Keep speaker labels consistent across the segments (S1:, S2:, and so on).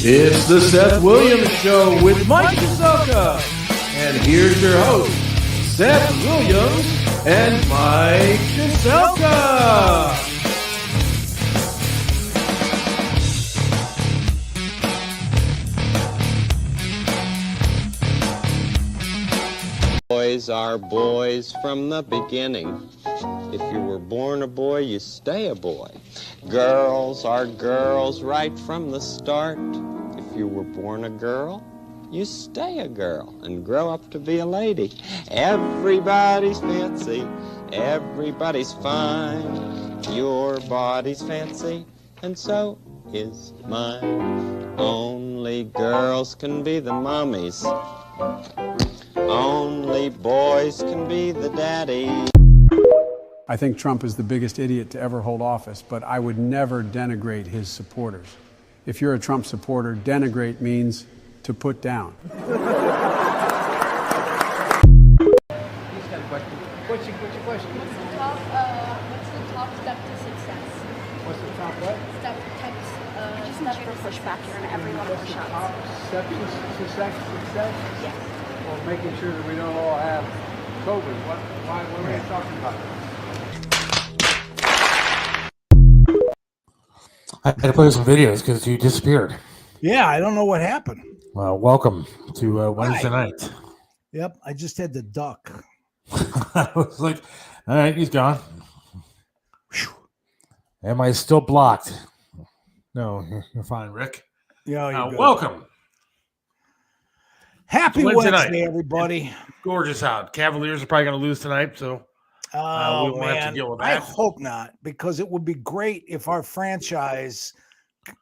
S1: It's the Seth Williams Show with Mike Kasoka. And here's your host, Seth Williams and Mike Kasoka.
S2: Boys are boys from the beginning. If you were born a boy, you stay a boy. Girls are girls right from the start. If you were born a girl, you stay a girl and grow up to be a lady. Everybody's fancy, everybody's fine. Your body's fancy, and so is mine. Only girls can be the mommies. Only boys can be the daddy.
S3: I think Trump is the biggest idiot to ever hold office, but I would never denigrate his supporters. If you're a Trump supporter, denigrate means to put down.
S4: He's got a question. What's your question?
S5: What's the top step to success?
S4: What's the top what?
S5: Step
S6: Step to push back here in every one of
S4: What's
S6: our
S4: the
S6: shots.
S4: top step to success?
S6: Yes.
S4: Well, making sure that we don't all have COVID. What are you talking about?
S7: I had to play some videos because you disappeared.
S8: Yeah, I don't know what happened.
S7: Well, welcome to Wednesday night.
S8: Yep, I just had to duck.
S7: I was like, all right, he's gone. Whew. Am I still blocked? No, you're fine, Rick.
S8: Yeah, you're good.
S7: Welcome.
S8: Happy
S7: Wednesday
S8: Wednesday,
S7: night.
S8: everybody.
S7: Gorgeous out. Cavaliers are probably going to lose tonight, so we
S8: Oh,
S7: won't have to
S8: man.
S7: deal with
S8: I
S7: that.
S8: hope not, because it would be great if our franchise,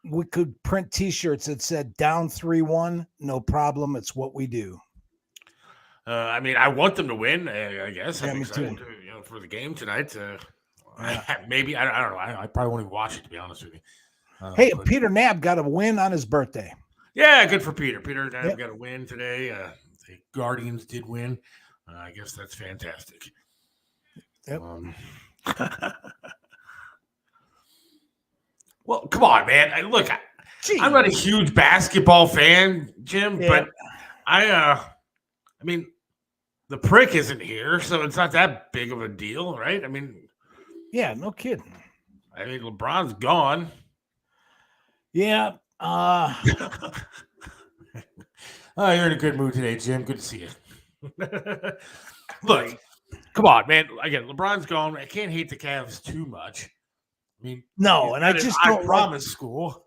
S8: we could print T-shirts that said down 3-1, no problem. It's what we do.
S7: I mean, I want them to win, I guess.
S8: Yeah,
S7: I'm
S8: me
S7: excited
S8: too.
S7: for the game tonight.
S8: Yeah.
S7: Maybe, I don't know. I probably won't even watch it, to be honest with you.
S8: Hey,
S7: But-
S8: Peter Knapp got a win on his birthday.
S7: Yeah, good for Peter. Peter and I
S8: Yep.
S7: got a win today. The Guardians did win. I guess that's fantastic.
S8: Yep.
S7: Well, come on, man. Look,
S8: Gee.
S7: I'm not a huge basketball fan, Jim,
S8: Yeah.
S7: but I mean, the prick isn't here, so it's not that big of a deal, right? I mean,
S8: No kidding.
S7: LeBron's gone.
S8: Yeah.
S7: Oh, you're in a good mood today, Jim. Good to see you. Look, come on, man. Again, LeBron's gone. I can't hate the Cavs too much. I mean,
S8: No, and I just don't
S7: promise school.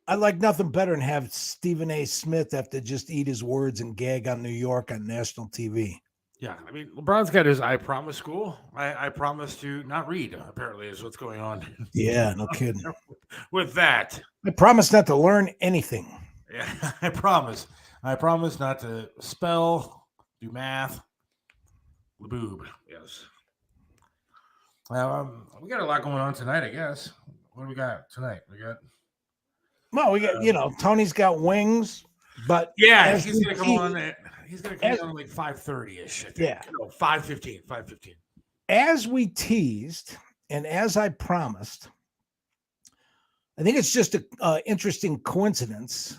S8: I like nothing better than have Stephen A. Smith have to just eat his words and gag on New York on national TV.
S7: Yeah, I mean, LeBron's got his I promise school. I promise to not read, apparently, is what's going on.
S8: Yeah, no kidding.
S7: With that.
S8: I promise not to learn anything.
S7: Yeah, I promise. I promise not to spell, do math. Laboob, yes. We got a lot going on tonight, I guess. What do we got tonight?
S8: Well, we got, Tony's got wings, but
S7: Yeah,
S8: as
S7: he's
S8: we
S7: gonna come
S8: teased-
S7: on. He's gonna come on like 5:30ish. I think.
S8: Yeah.
S7: No, 5:15. 5:15.
S8: As we teased and as I promised, I think it's just a interesting coincidence.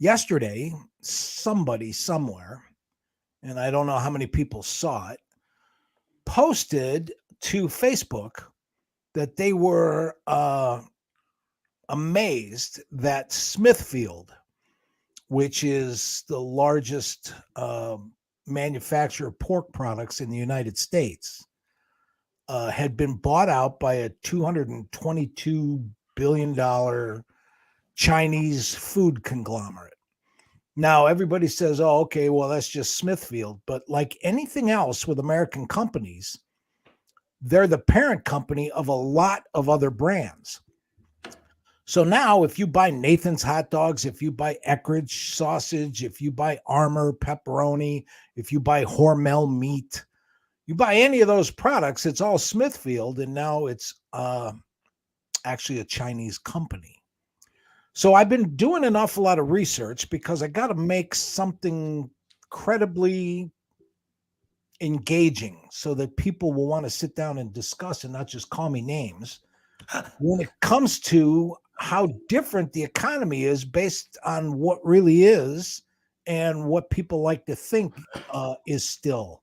S8: Yesterday, somebody somewhere, and I don't know how many people saw it, posted to Facebook that they were amazed that Smithfield, which is the largest manufacturer of pork products in the United States, had been bought out by a $222 billion Chinese food conglomerate. Now, everybody says, oh, okay, well, that's just Smithfield. But like anything else with American companies, they're the parent company of a lot of other brands. So now if you buy Nathan's hot dogs, if you buy Eckrich sausage, if you buy Armour pepperoni, if you buy Hormel meat, you buy any of those products, it's all Smithfield. And now it's actually a Chinese company. So I've been doing an awful lot of research because I got to make something credibly engaging so that people will want to sit down and discuss and not just call me names. When it comes to how different the economy is based on what really is and what people like to think is still.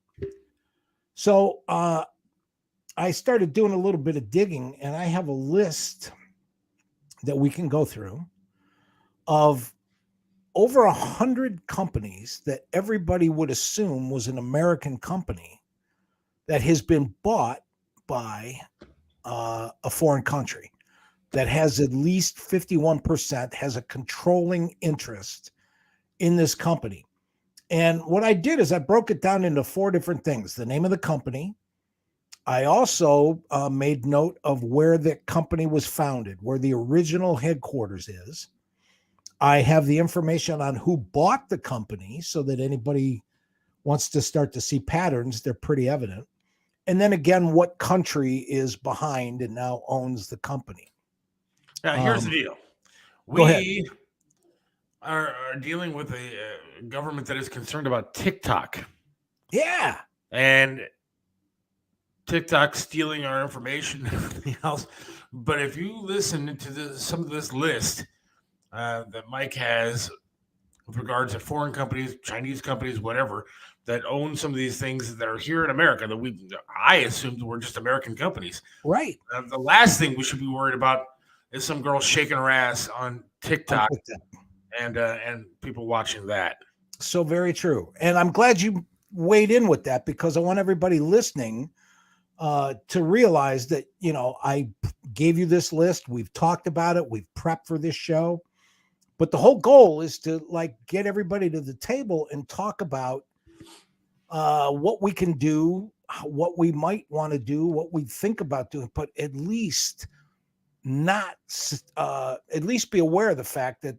S8: So I started doing a little bit of digging, and I have a list that we can go through of over 100 companies that everybody would assume was an American company that has been bought by a foreign country that has at least 51%, has a controlling interest in this company. And what I did is I broke it down into 4 different things: the name of the company. I also made note of where the company was founded, where the original headquarters is. I have the information on who bought the company so that anybody wants to start to see patterns, they're pretty evident. And then again, what country is behind and now owns the company.
S7: Now, here's the deal.
S8: Go ahead.
S7: We are dealing with a government that is concerned about TikTok.
S8: Yeah.
S7: And TikTok stealing our information and everything else. But if you listen to some of this list that Mike has with regards to foreign companies, Chinese companies, whatever, that own some of these things that are here in America, that I assumed were just American companies.
S8: Right.
S7: The last thing we should be worried about is some girl shaking her ass on TikTok and people watching that.
S8: So very true. And I'm glad you weighed in with that, because I want everybody listening to realize that, you know, I gave you this list. We've talked about it. We've prepped for this show. But the whole goal is to get everybody to the table and talk about what we can do, what we might want to do, what we think about doing, but at least be aware of the fact that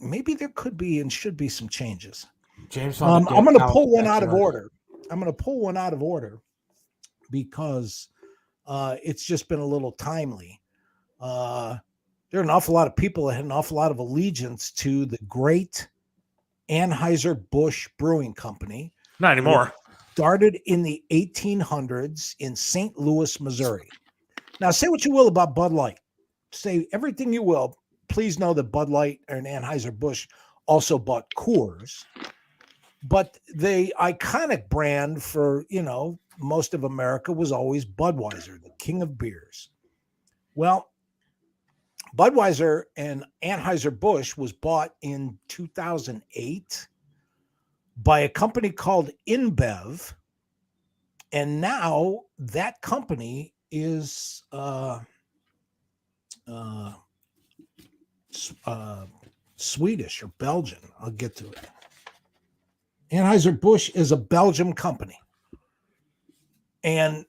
S8: maybe there could be and should be some changes.
S7: James,
S8: I'm going to pull one out of order. I'm going to pull one out of order because it's just been a little timely. There are an awful lot of people that had an awful lot of allegiance to the great Anheuser-Busch Brewing Company.
S7: Not anymore.
S8: Started in the 1800s in St. Louis, Missouri. Now, say what you will about Bud Light. Say everything you will. Please know that Bud Light and Anheuser-Busch also bought Coors. But the iconic brand for, most of America was always Budweiser, the king of beers. Well, Budweiser and Anheuser-Busch was bought in 2008 by a company called InBev. And now that company is Swedish or Belgian. I'll get to it. Anheuser-Busch is a Belgian company. And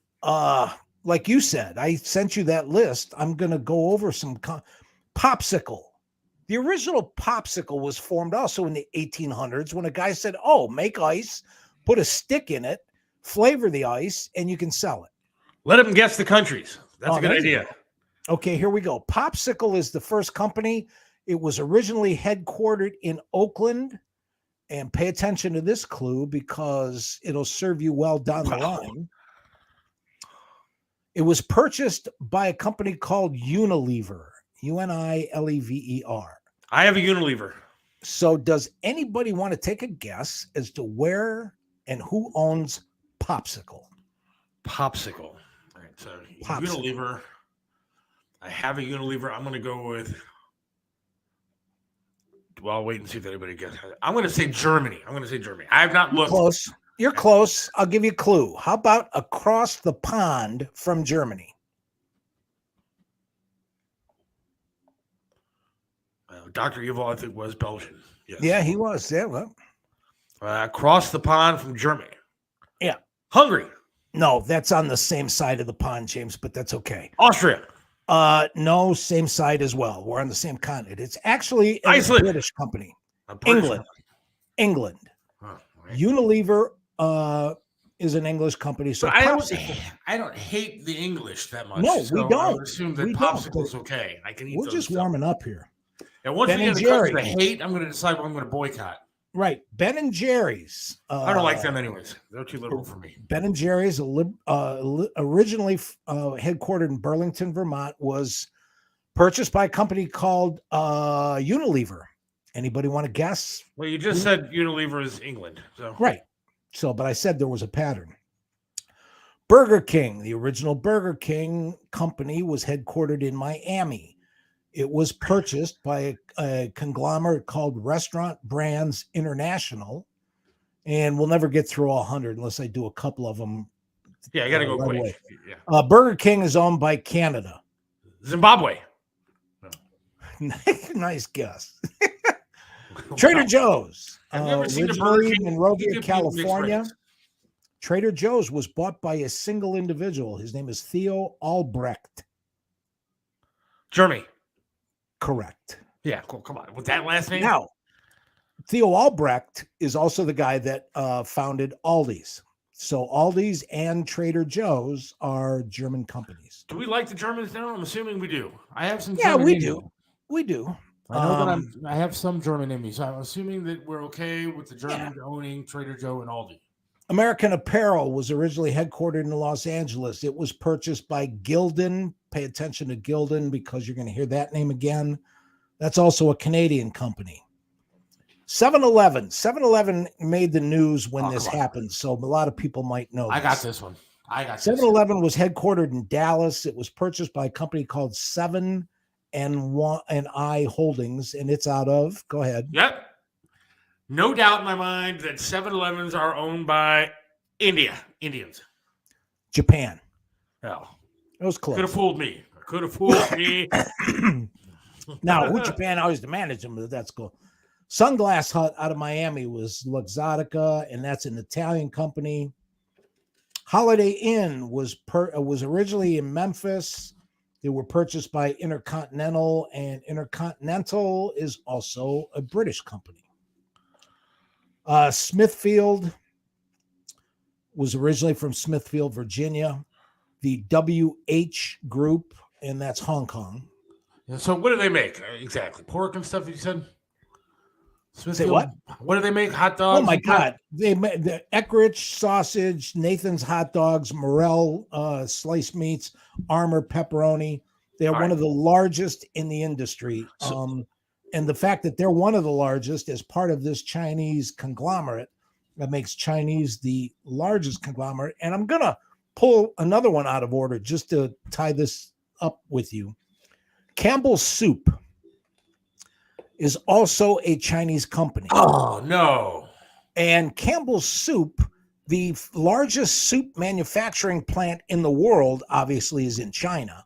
S8: like you said, I sent you that list. I'm going to go over some Popsicle. The original Popsicle was formed also in the 1800s when a guy said, make ice, put a stick in it, flavor the ice, and you can sell it.
S7: Let them guess the countries. That's a good idea.
S8: Okay, here we go. Popsicle is the first company. It was originally headquartered in Oakland. And pay attention to this clue because it'll serve you well down the line. It was purchased by a company called Unilever, Unilever.
S7: I have a Unilever.
S8: So does anybody want to take a guess as to where and who owns Popsicle?
S7: Popsicle. All right, so
S8: Popsicle.
S7: Unilever. I have a Unilever. I'm going to go with... Well, I'll wait and see if anybody gets it. I'm going to say Germany. I have not looked.
S8: Close. You're close. I'll give you a clue. How about across the pond from Germany?
S7: Dr. Evil, I think, was Belgian. Yes.
S8: Yeah, he was. Yeah, well.
S7: Across the pond from Germany.
S8: Yeah.
S7: Hungary.
S8: No, that's on the same side of the pond, James, but that's okay.
S7: Austria.
S8: No, same side as well. We're on the same continent. It's actually a
S7: Iceland.
S8: British company.
S7: England.
S8: Oh, right. Unilever is an English company. So
S7: I don't hate the English that much.
S8: No, we don't.
S7: I would assume that Popsicle is okay. I can eat
S8: We're
S7: those
S8: just warming up here.
S7: And once
S8: Ben
S7: we get
S8: and
S7: to the
S8: Jerry.
S7: hate, I'm going to decide what I'm going to boycott.
S8: Right. Ben and Jerry's.
S7: I don't like them anyways. They're too liberal for me.
S8: Ben and Jerry's, originally headquartered in Burlington, Vermont, was Purchased by a company called Unilever. Anybody want to guess?
S7: Well, you just said Unilever is England. So
S8: Right. So, but I said there was a pattern. Burger King, the original Burger King company, was headquartered in Miami. It was purchased by a conglomerate called Restaurant Brands International. And we'll never get through all 100 unless I do a couple of them.
S7: Yeah, I got to go
S8: right
S7: quick.
S8: away.
S7: Yeah.
S8: Burger King is owned by Canada.
S7: Zimbabwe.
S8: Nice guess. Trader Joe's.
S7: Have you ever seen a Burger
S8: Originally
S7: King?
S8: in
S7: You
S8: Monrovia,
S7: give people mixed
S8: California.
S7: ratings.
S8: Trader Joe's was bought by a single individual. His name is Theo Albrecht.
S7: Germany.
S8: Correct.
S7: Yeah, cool. Come on. With that last name?
S8: Now, Theo Albrecht is also the guy that founded Aldi's. So Aldi's and Trader Joe's are German companies.
S7: Do we like the Germans now? I'm assuming we do. I have some
S8: Yeah,
S7: German
S8: we
S7: in
S8: do.
S7: me.
S8: We do.
S7: I know that I have some German in me, so I'm assuming that we're okay with the Germans owning Trader Joe and Aldi.
S8: American Apparel was originally headquartered in Los Angeles. It was purchased by Gildan. Pay attention to Gildan because you're going to hear that name again. That's also a Canadian company. 7-Eleven. 7-Eleven made the news when this happened, so a lot of people might know.
S7: I got this one.
S8: 7-Eleven was headquartered in Dallas. It was purchased by a company called 7 and I Holdings, and it's out of. Go ahead.
S7: Yep. No doubt in my mind that 7-Elevens are owned by Indians.
S8: Japan.
S7: Hell,
S8: It was close.
S7: could have fooled me.
S8: Now, who Japan always managed them, but that's cool. Sunglass Hut out of Miami was Luxottica, and that's an Italian company. Holiday Inn was originally in Memphis. They were purchased by Intercontinental, and Intercontinental is also a British company. Smithfield was originally from Smithfield, Virginia. The WH Group, and that's Hong Kong.
S7: So what do they make exactly? Pork and stuff? You said.
S8: Say what?
S7: What do they make? Hot dogs?
S8: Oh my God! They made the Eckrich sausage, Nathan's hot dogs, Morel sliced meats, Armour pepperoni. They're one of the largest in the industry. And the fact that they're one of the largest is part of this Chinese conglomerate that makes Chinese the largest conglomerate. And I'm gonna pull another one out of order just to tie this up with you. Campbell's Soup is also a Chinese company.
S7: Oh, no.
S8: And Campbell's Soup, the largest soup manufacturing plant in the world, obviously is in China.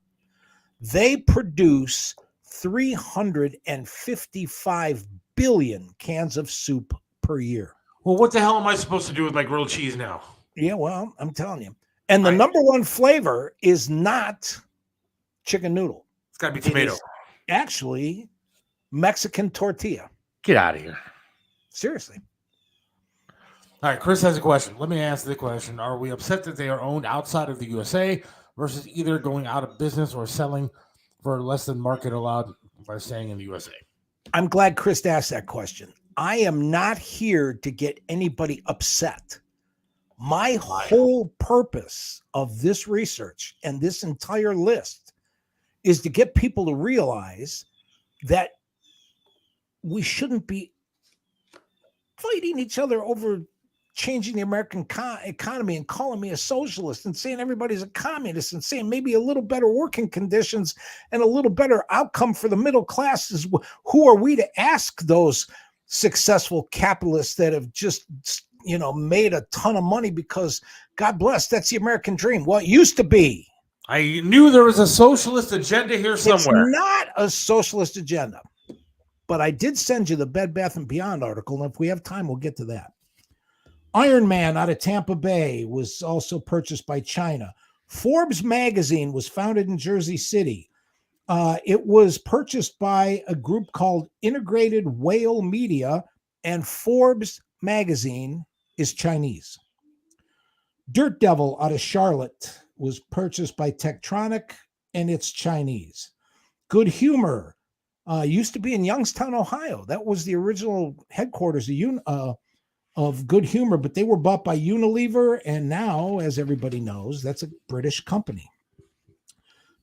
S8: They produce 355 billion cans of soup per year.
S7: Well, what the hell am I supposed to do with my grilled cheese now?
S8: Yeah, well, I'm telling you. And the number one flavor is not chicken noodle.
S7: It's got to be tomato.
S8: Actually, Mexican tortilla.
S7: Get out of here.
S8: Seriously.
S7: All right, Chris has a question. Let me ask the question. Are we upset that they are owned outside of the USA versus either going out of business or selling for less than market allowed by staying in the USA?
S8: I'm glad Chris asked that question. I am not here to get anybody upset. My whole purpose of this research and this entire list is to get people to realize that we shouldn't be fighting each other over changing the American economy and calling me a socialist and saying everybody's a communist and saying maybe a little better working conditions and a little better outcome for the middle classes. Who are we to ask those successful capitalists that have just, made a ton of money because, God bless, that's the American dream. Well, it used to be.
S7: I knew there was a socialist agenda here somewhere.
S8: It's not a socialist agenda. But I did send you the Bed Bath & Beyond article, and if we have time, we'll get to that. Iron Man out of Tampa Bay was also purchased by China. Forbes magazine was founded in Jersey City. It was purchased by a group called Integrated Whale Media, and Forbes magazine is Chinese. Dirt Devil out of Charlotte was purchased by Tektronic, and it's Chinese. Good Humor used to be in Youngstown, Ohio. That was the original headquarters of Good Humor, but they were bought by Unilever, and now, as everybody knows, that's a British company.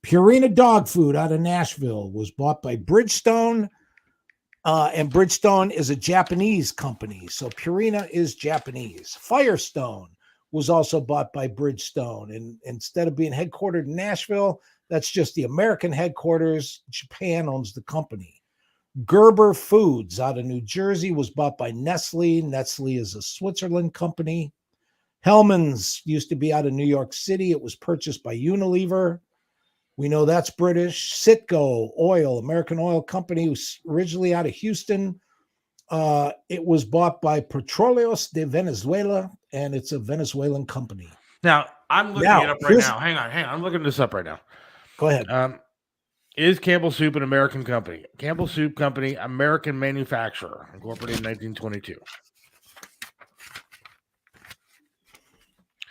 S8: Purina Dog Food out of Nashville was bought by Bridgestone. And Bridgestone is a Japanese company. So Purina is Japanese. Firestone was also bought by Bridgestone. And instead of being headquartered in Nashville, that's just the American headquarters. Japan owns the company. Gerber Foods out of New Jersey was bought by Nestle. Nestle is a Switzerland company. Hellman's used to be out of New York City. It was purchased by Unilever. We know that's British. Citgo Oil, American oil company, was originally out of Houston. It was bought by Petróleos de Venezuela, and it's a Venezuelan company.
S7: Now, I'm looking it up right now. Hang on. I'm looking this up right now.
S8: Go ahead.
S7: Is Campbell Soup an American company? Campbell Soup Company, American manufacturer, incorporated in 1922.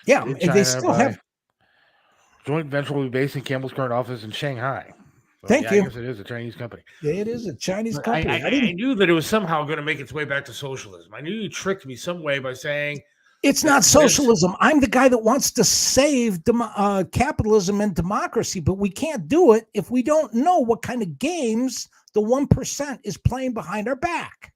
S8: Yeah, they still have.
S7: Joint venture will be based in Campbell's current office in Shanghai. So,
S8: Thank you.
S7: I guess it is a Chinese company.
S8: Yeah, it is a Chinese
S7: But
S8: company.
S7: I knew that it was somehow going to make its way back to socialism. I knew you tricked me some way by saying
S8: it's not socialism. I'm the guy that wants to save capitalism and democracy, but we can't do it if we don't know what kind of games the 1% is playing behind our back.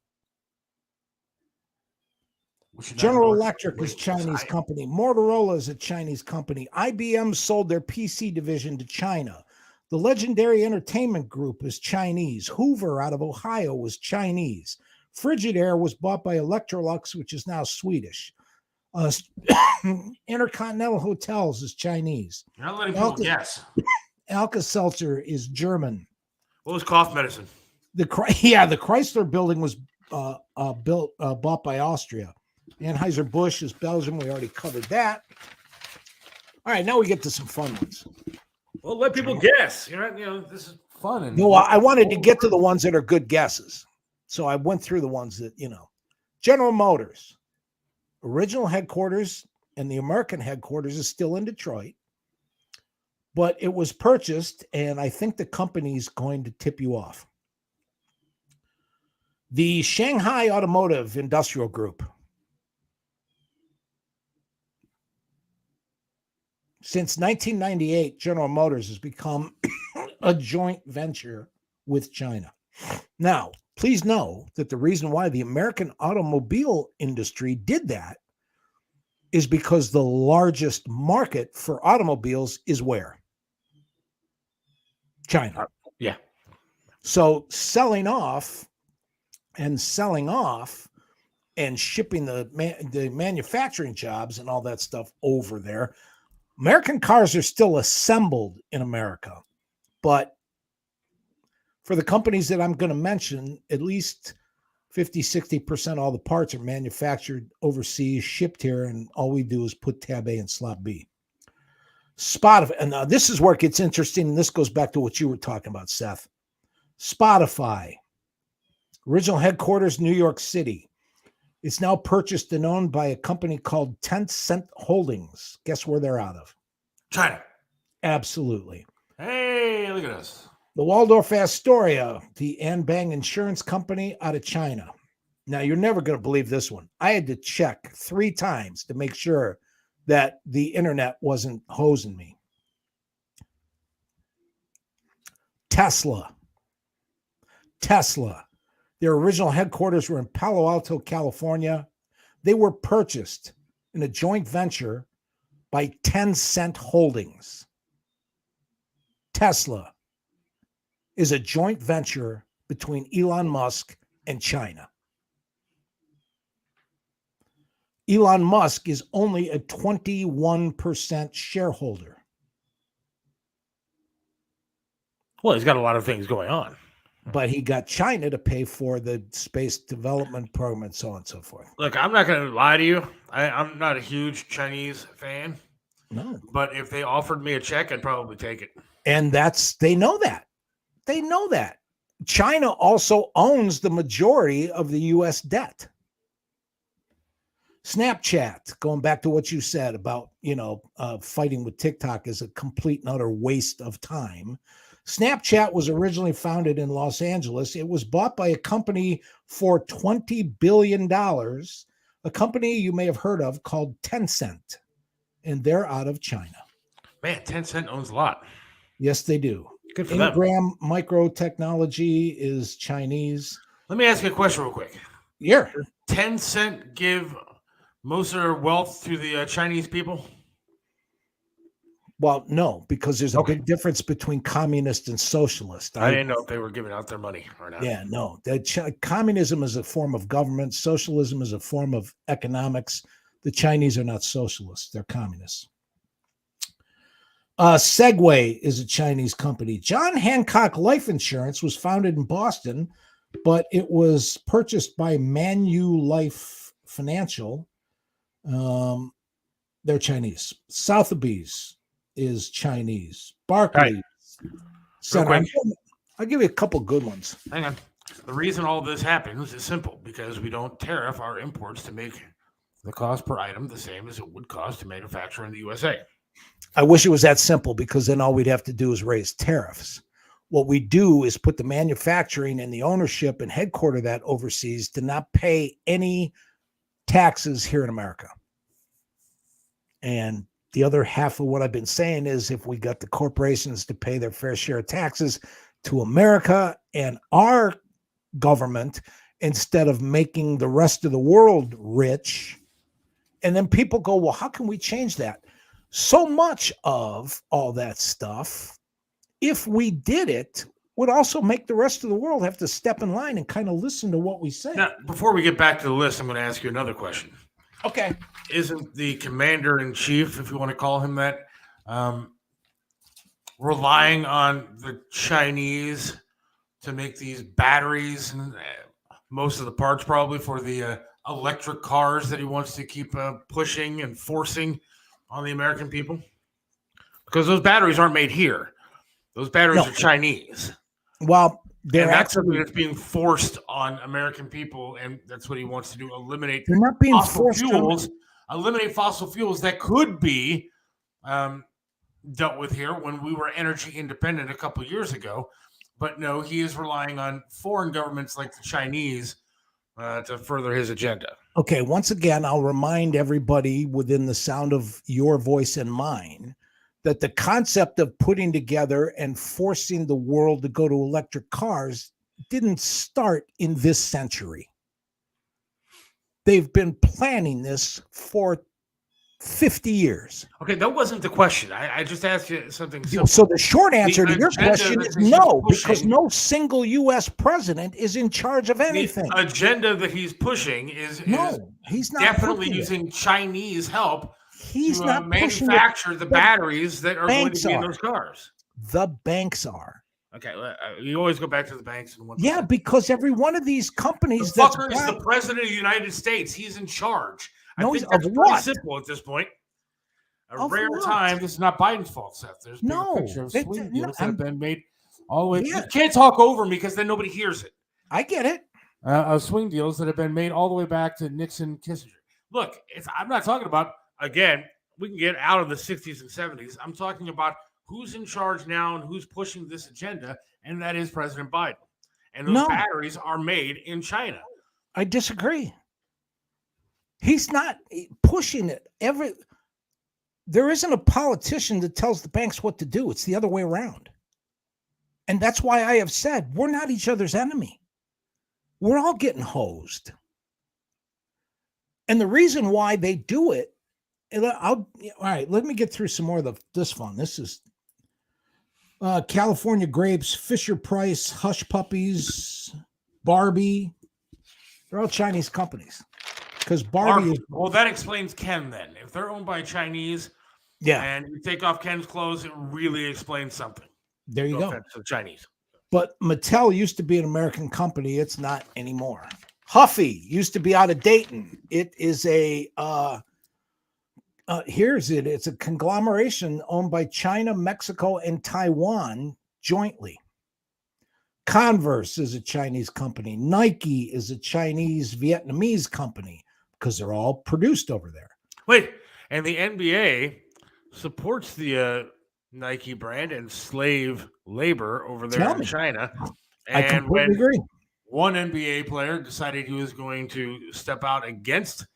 S8: General Electric is a Chinese company. Motorola is a Chinese company. IBM sold their PC division to China. The Legendary Entertainment Group is Chinese. Hoover out of Ohio was Chinese. Frigidaire was bought by Electrolux, which is now Swedish. Intercontinental Hotels is Chinese.
S7: You're not letting people guess.
S8: Alka-Seltzer is German.
S7: What was cough medicine?
S8: The Chrysler building was bought by Austria. Anheuser-Busch is Belgium. We already covered that. All right, now we get to some fun ones.
S7: Well, let people guess. This is fun.
S8: No, I wanted to get to the ones that are good guesses. So I went through the ones that, General Motors, original headquarters and the American headquarters is still in Detroit, but it was purchased, and I think the company's going to tip you off. The Shanghai Automotive Industrial Group. Since 1998, General Motors has become a joint venture with China. Now, please know that the reason why the American automobile industry did that is because the largest market for automobiles is where? China.
S7: Yeah.
S8: So selling off and shipping the manufacturing jobs and all that stuff over there. American cars are still assembled in America, but for the companies that I'm going to mention, at least 50-60% of all the parts are manufactured overseas, shipped here, and all we do is put tab A and slot B. Spotify, and this is where it gets interesting, and this goes back to what you were talking about, Seth. Spotify, original headquarters, New York City. It's now purchased and owned by a company called Tencent Holdings. Guess where they're out of?
S7: China.
S8: Absolutely.
S7: Hey, look at us.
S8: The Waldorf Astoria, the Anbang Insurance Company out of China. Now, you're never going to believe this one. I had to check 3 times to make sure that the internet wasn't hosing me. Tesla. Their original headquarters were in Palo Alto, California. They were purchased in a joint venture by Tencent Holdings. Tesla is a joint venture between Elon Musk and China. Elon Musk is only a 21% shareholder.
S7: Well, he's got a lot of things going on.
S8: But he got China to pay for the space development program and so on and so forth.
S7: Look, I'm not going to lie to you. I'm not a huge Chinese fan.
S8: No.
S7: But if they offered me a check, I'd probably take it.
S8: And they know that. They know that. China also owns the majority of the U.S. debt. Snapchat, going back to what you said about, fighting with TikTok is a complete and utter waste of time. Snapchat was originally founded in Los Angeles. It was bought by a company for $20 billion, a company you may have heard of called Tencent, and they're out of China.
S7: Man, Tencent owns a lot.
S8: Yes, they do.
S7: Good for them.
S8: Ingram Microtechnology is Chinese.
S7: Let me ask you a question real quick.
S8: Yeah.
S7: Does Tencent give most of their wealth to the Chinese people?
S8: Well, no, because there's a big difference between communist and socialist.
S7: I didn't know if they were giving out their money or not.
S8: Yeah, no. Communism is a form of government. Socialism is a form of economics. The Chinese are not socialists. They're communists. Segway is a Chinese company. John Hancock Life Insurance was founded in Boston, but it was purchased by Manulife Financial. They're Chinese. Sotheby's is Chinese. Barclays.
S7: Right.
S8: I'll give you a couple good ones.
S7: Hang on. The reason all this happens is simple, because we don't tariff our imports to make the cost per item the same as it would cost to manufacture in the USA.
S8: I wish it was that simple, because then all we'd have to do is raise tariffs. What we do is put the manufacturing and the ownership and headquarter that overseas to not pay any taxes here in America. And the other half of what I've been saying is, if we got the corporations to pay their fair share of taxes to America and our government, instead of making the rest of the world rich, and then people go, well, how can we change that? So much of all that stuff, if we did it, would also make the rest of the world have to step in line and kind of listen to what we say.
S7: Now, before we get back to the list, I'm going to ask you another question.
S8: Okay.
S7: Isn't the commander-in-chief, if you want to call him that, relying on the Chinese to make these batteries and most of the parts probably for the electric cars that he wants to keep pushing and forcing on the American people? Because those batteries aren't made here. Those batteries are Chinese.
S8: Well,
S7: that's something that's being forced on American people, and that's what he wants to do: eliminate
S8: they're not being
S7: fossil
S8: forced
S7: fuels. Eliminate fossil fuels that could be dealt with here when we were energy independent a couple of years ago. But no, he is relying on foreign governments like the Chinese to further his agenda.
S8: Okay, once again, I'll remind everybody within the sound of your voice and mine that the concept of putting together and forcing the world to go to electric cars didn't start in this century. They've been planning this for 50 years.
S7: Okay, that wasn't the question. I just asked you something simple.
S8: So the short answer to your question is no, because no single U.S. president is in charge of anything.
S7: The agenda that he's pushing is
S8: he's not
S7: definitely using Chinese help.
S8: He's not
S7: manufacture the batteries that are going to be in those cars.
S8: The banks are.
S7: Okay, you always go back to the banks.
S8: Yeah, because every one of these companies
S7: the fucker is the president of the United States. He's in charge.
S8: No,
S7: I think that's pretty simple at this point. A rare time. This is not Biden's fault, Seth. There's been a picture of swing deals that have been made all the way. You can't talk over me because then nobody hears it.
S8: I get it.
S7: Swing deals that have been made all the way back to Nixon, Kissinger. Look, I'm not talking about, again, we can get out of the 60s and 70s. I'm talking about who's in charge now and who's pushing this agenda, and that is President Biden. And those batteries are made in China.
S8: I disagree. He's not pushing it. There isn't a politician that tells the banks what to do. It's the other way around. And that's why I have said we're not each other's enemy. We're all getting hosed. And the reason why they do it, all right, let me get through some more of this fun. This is California Grapes, Fisher Price, Hush Puppies, Barbie. They're all Chinese companies. Because Barbie is,
S7: well, that explains Ken then. If they're owned by Chinese, and you take off Ken's clothes, it really explains something.
S8: There you go.
S7: To Chinese.
S8: But Mattel used to be an American company. It's not anymore. Huffy used to be out of Dayton. It is a it's a conglomeration owned by China, Mexico, and Taiwan jointly. Converse is a Chinese company. Nike is a Chinese Vietnamese company because they're all produced over there.
S7: Wait, and the NBA supports the Nike brand and slave labor over there in China. And
S8: I completely agree.
S7: One NBA player decided he was going to step out against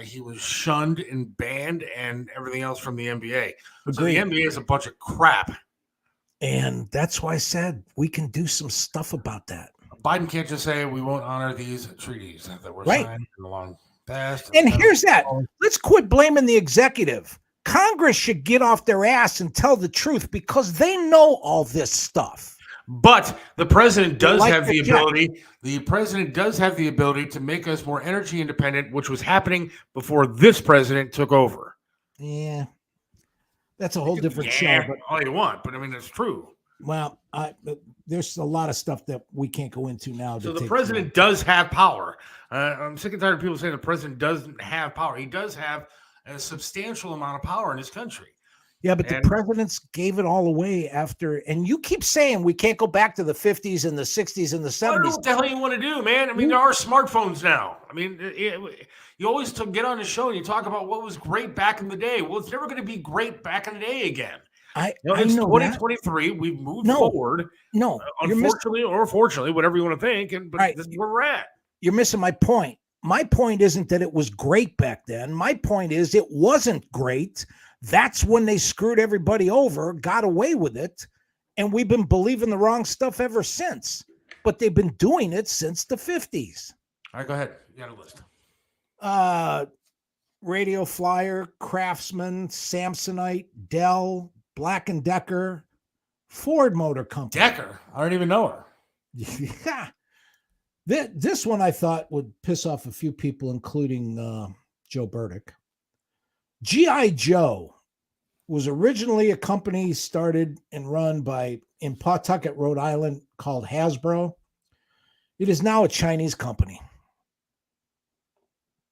S7: he was shunned and banned and everything else from the NBA. So
S8: Agreed.
S7: the NBA is a bunch of crap.
S8: And that's why I said we can do some stuff about that.
S7: Biden can't just say we won't honor these treaties that were
S8: Right.
S7: signed in the long past.
S8: And here's that. Let's quit blaming the executive. Congress should get off their ass and tell the truth because they know all this stuff.
S7: But the president does
S8: Like
S7: have the
S8: the jet.
S7: ability. The president does have the ability to make us more energy independent, which was happening before this president took over.
S8: Yeah. That's a whole different
S7: Yeah,
S8: show. But
S7: all you want, but I mean, it's true.
S8: well, there's a lot of stuff that we can't go into now.
S7: So
S8: to
S7: the
S8: take
S7: president does have power. I'm sick and tired of people saying the president doesn't have power. He does have a substantial amount of power in this country.
S8: Yeah, but
S7: And-
S8: the presidents gave it all away after, and you keep saying we can't go back to the 50s and the 60s and the
S7: I don't know
S8: 70s.
S7: what the hell you want to do, man. I mean, there are smartphones now. I mean, you always get on the show and you talk about what was great back in the day. Well, it's never going to be great back in the day again.
S8: I
S7: It's
S8: know
S7: 2023. We've moved
S8: No,
S7: forward.
S8: No, you're,
S7: Unfortunately or fortunately, whatever you want to think. But
S8: Right.
S7: this is where we're at.
S8: you're missing my point. My point isn't that it was great back then. My point is it wasn't great. That's when they screwed everybody over, got away with it, and we've been believing the wrong stuff ever since. But they've been doing it since the 50s.
S7: All right, go ahead. You got a list.
S8: Radio Flyer, Craftsman, Samsonite, Dell, Black & Decker, Ford Motor Company.
S7: Decker. I don't even know her.
S8: Yeah. This one I thought would piss off a few people, including Joe Burdick. G.I. Joe was originally a company started and run in Pawtucket, Rhode Island, called Hasbro. It is now a Chinese company.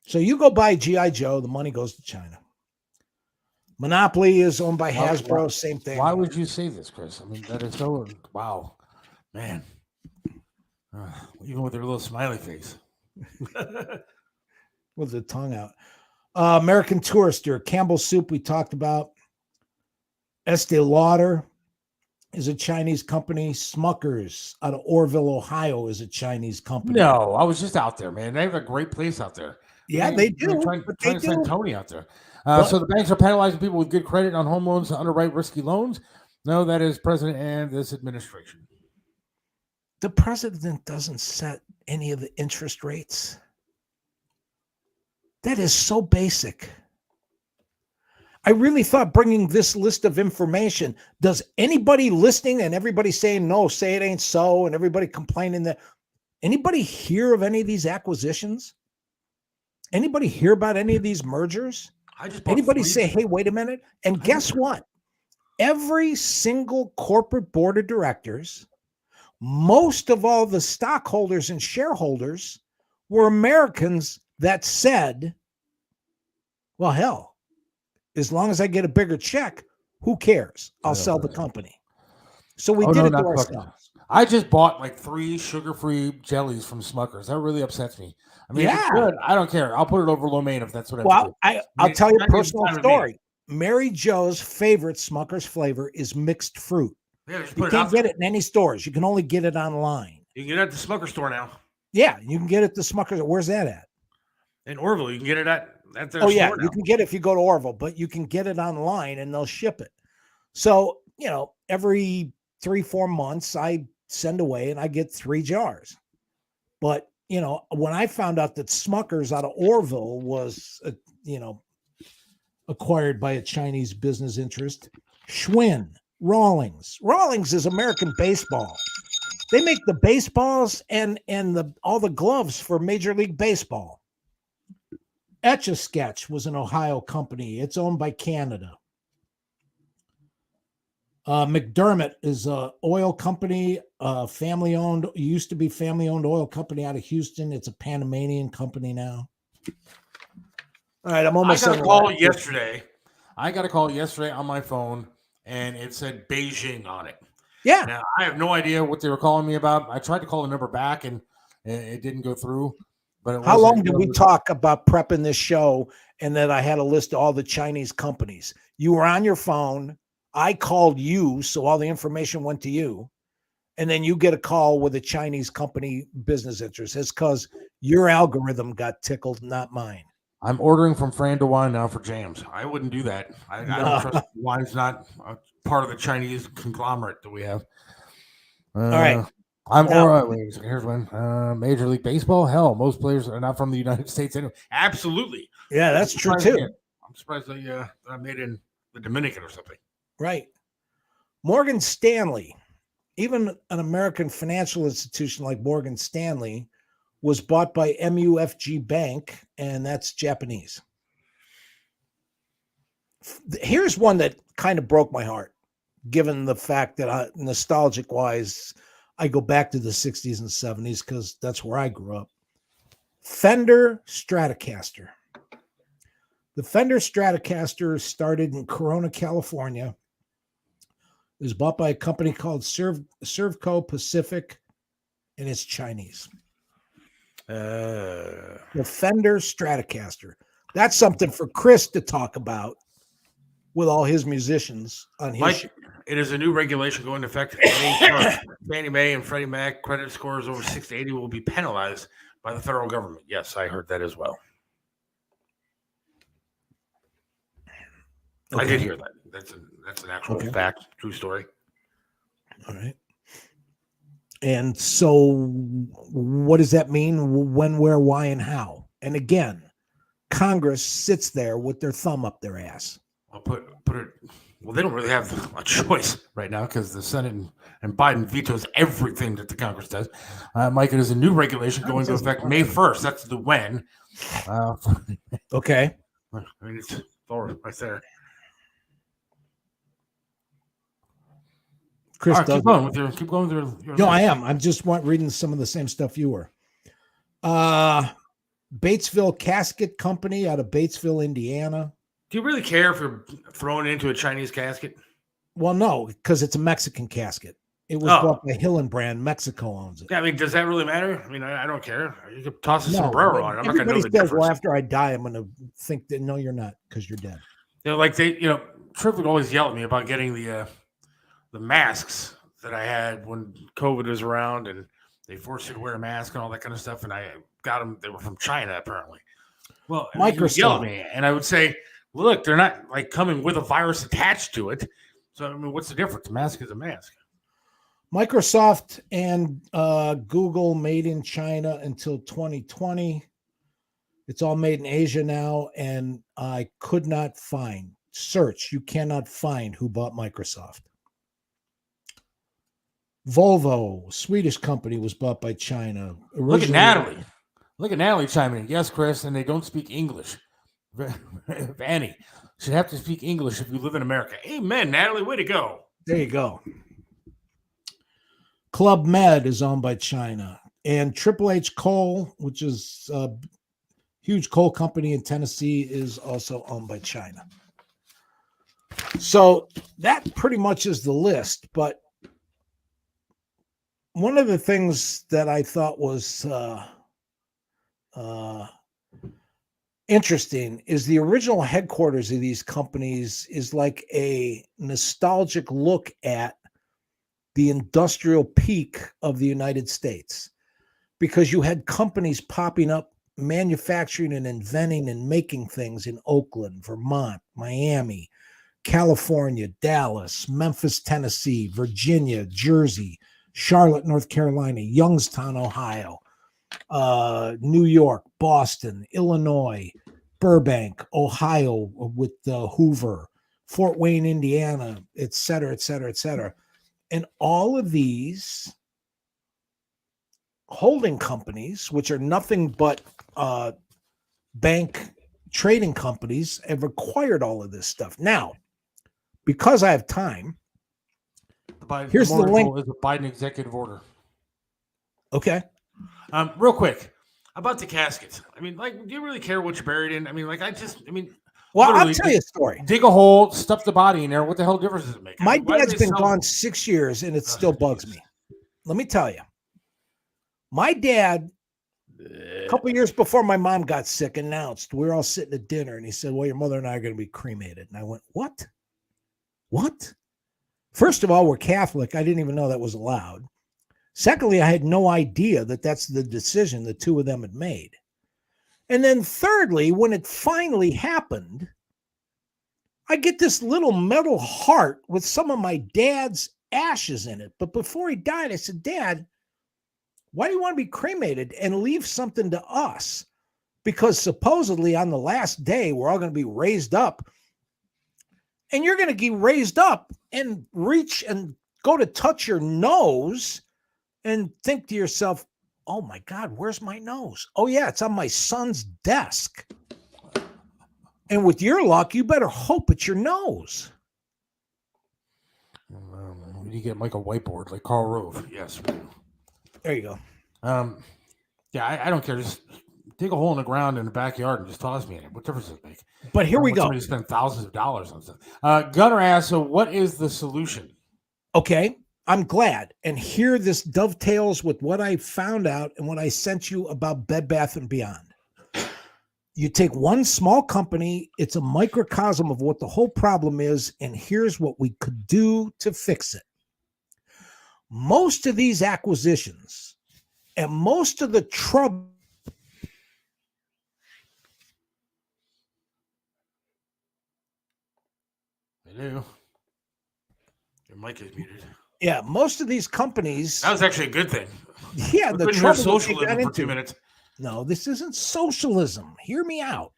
S8: So you go buy G.I. Joe, the money goes to China. Monopoly is owned by Hasbro, same thing.
S7: Why would you say this, Chris? I mean, that is so wow, man. Even with their little smiley face.
S8: With the tongue out. American Tourister, Campbell Soup we talked about. Estee Lauder is a Chinese company. Smuckers out of Orville, Ohio is a Chinese company.
S7: No, I was just out there, man. They have a great place out there.
S8: Yeah, they do.
S7: They're trying
S8: but they
S7: to send
S8: do.
S7: Tony out there. So the banks are penalizing people with good credit on home loans to underwrite risky loans. No, that is president and this administration.
S8: The president doesn't set any of the interest rates. That is so basic. I really thought bringing this list of information, does anybody listening and everybody saying, no, say it ain't so, and everybody complaining that, anybody hear of any of these acquisitions? Anybody hear about any of these mergers?
S7: I just bought
S8: Anybody
S7: 3
S8: say, hey, wait a minute? And guess what? Every single corporate board of directors, most of all the stockholders and shareholders were Americans that said, well, hell, as long as I get a bigger check, who cares? I'll sell the company. So we did it to ourselves.
S7: I just bought like 3 sugar-free jellies from Smuckers. That really upsets me. I mean, if it's
S8: Yeah.
S7: good, I don't care. I'll put it over lo mein if that's what I
S8: Well,
S7: do.
S8: I'll tell you a
S7: That means
S8: personal
S7: fine with me.
S8: story. Mary Jo's favorite Smuckers flavor is mixed fruit.
S7: Yeah, just
S8: You
S7: put it out
S8: can't get it in any stores. You can only get it online.
S7: You can get it at the Smucker store now.
S8: Yeah, you can get it at the Smuckers. Where's that at?
S7: In Orville, you can get it at their
S8: Oh, yeah,
S7: store now.
S8: you can get it if you go to Orville, but you can get it online and they'll ship it. So, every 3-4 months, I send away and I get 3 jars. But, when I found out that Smuckers out of Orville was, acquired by a Chinese business interest, Schwinn, Rawlings. Rawlings is American baseball. They make the baseballs and all the gloves for Major League Baseball. Etch-a-Sketch was an Ohio company. It's owned by Canada. McDermott is a oil company, family-owned, used to be family-owned oil company out of Houston. It's a Panamanian company now. All right, I'm almost
S7: I got a
S8: done.
S7: call yesterday. I got a call yesterday on my phone, and it said Beijing on it.
S8: Yeah.
S7: Now, I have no idea what they were calling me about. I tried to call the number back, and it didn't go through. But
S8: How long did we talk about prepping this show and that I had a list of all the Chinese companies? You were on your phone. I called you, so all the information went to you. And then you get a call with a Chinese company business interest. It's because Your algorithm got tickled, not mine.
S7: I'm ordering from Fran to Wine now for jams. I wouldn't do that. I don't trust wine's not a part of the Chinese conglomerate that we have.
S8: All right.
S7: Here's one. Major League Baseball. Hell, most players are not from the United States anyway. Absolutely.
S8: Yeah, that's true too.
S7: I'm surprised they made in the Dominican or something.
S8: Right. Morgan Stanley, even an American financial institution like Morgan Stanley, was bought by MUFG Bank, and that's Japanese. Here's one that kind of broke my heart, given the fact that nostalgic wise, I go back to the 60s and 70s because that's where I grew up. Fender Stratocaster. The Fender Stratocaster started in Corona, California. It was bought by a company called Servco Pacific, and it's Chinese. The Fender Stratocaster. That's something for Chris to talk about with all his musicians on his
S7: Mike, it is a new regulation going into effect. May 1st. Fannie Mae and Freddie Mac credit scores over 680 will be penalized by the federal government. Yes, I heard that as well. Okay. I did hear that. That's an actual fact, true story.
S8: All right. And so what does that mean? When, where, why, and how? And again, Congress sits there with their thumb up their ass.
S7: I'll put it. Well, they don't really have a choice right now because the Senate and Biden vetoes everything that the Congress does. Mike, it is a new regulation going into effect May 1st. That's the when.
S8: Okay.
S7: I mean, it's all right there.
S8: Chris,
S7: right, keep going with your
S8: No, I am. I'm just reading some of the same stuff you were. Batesville Casket Company out of Batesville, Indiana.
S7: Do you really care if you're throwing it into a Chinese casket?
S8: Well, no, because it's a Mexican casket. It was bought by Hillenbrand. Mexico owns it.
S7: Yeah, I mean, does that really matter? I mean, I don't care. You could toss a sombrero on it. I'm not going to know the difference.
S8: Well, after I die, I'm going to think that, no, you're not, because you're dead.
S7: You know, like Tripp would always yell at me about getting the masks that I had when COVID was around, and they forced you to wear a mask and all that kind of stuff. And I got them; they were from China, apparently. Well, Microsoft would yell at me, and I would say, "Look, they're not like coming with a virus attached to it. So, I mean, what's the difference? A mask is a mask."
S8: Microsoft and Google made in China until 2020. It's all made in Asia now, and I could not find. Search, you cannot find who bought Microsoft. Volvo, Swedish company, was bought by China.
S7: Look at Natalie. Look at Natalie chiming in. Yes, Chris, and they don't speak English. Annie should have to speak English if you live in America. Amen, Natalie. Way to go.
S8: There you go. Club Med is owned by China. And Triple H Coal, which is a huge coal company in Tennessee, is also owned by China. So that pretty much is the list, but one of the things that I thought was interesting is the original headquarters of these companies is like a nostalgic look at the industrial peak of the United States, because you had companies popping up, manufacturing and inventing and making things in Oakland, Vermont, Miami, California, Dallas, Memphis, Tennessee, Virginia, Jersey, Charlotte, North Carolina, Youngstown, Ohio, New York, Boston, Illinois, Burbank, Ohio with Hoover, Fort Wayne, Indiana, et cetera, et cetera, et cetera. And all of these holding companies, which are nothing but bank trading companies, have acquired all of this stuff. Now, because I have time, here's the link.
S7: Is a Biden executive order.
S8: Okay.
S7: Real quick about the caskets. I mean, like, do you really care what you're buried in? I mean, like,
S8: well, I'll tell you a story.
S7: Dig a hole, stuff the body in there. What the hell difference does it make?
S8: My dad's been gone 6 years, and it still bugs me. Let me tell you. My dad, a couple years before my mom got sick, announced, we were all sitting at dinner, and he said, well, your mother and I are going to be cremated. And I went, what? What? First of all, we're Catholic. I didn't even know that was allowed. Secondly, I had no idea that that's the decision the two of them had made. And then thirdly, when it finally happened, I get this little metal heart with some of my dad's ashes in it. But before he died, I said, Dad, why do you want to be cremated and leave something to us? Because supposedly on the last day, we're all going to be raised up. And you're going to get raised up and reach and go to touch your nose and think to yourself, oh my God, where's my nose? Oh yeah, it's on my son's desk. And with your luck, you better hope it's your nose.
S7: We need to get Mike a whiteboard like Karl Rove. Yes, we do.
S8: There you go.
S7: Yeah, I don't care. Just dig a hole in the ground in the backyard and just toss me in it. What difference does it make?
S8: But here we go.
S7: Somebody spend thousands of dollars on stuff. Gunner asks, so what is the solution?
S8: Okay, I'm glad. And here this dovetails with what I found out and what I sent you about Bed Bath & Beyond. You take one small company, it's a microcosm of what the whole problem is, and here's what we could do to fix it. Most of these acquisitions and most of the trouble.
S7: Hello. Your mic is muted.
S8: Yeah, most of these companies.
S7: That was actually a good thing.
S8: Yeah,
S7: we
S8: the
S7: couldn't hear
S8: trouble
S7: socialism for 2 minutes.
S8: No, this isn't socialism. Hear me out.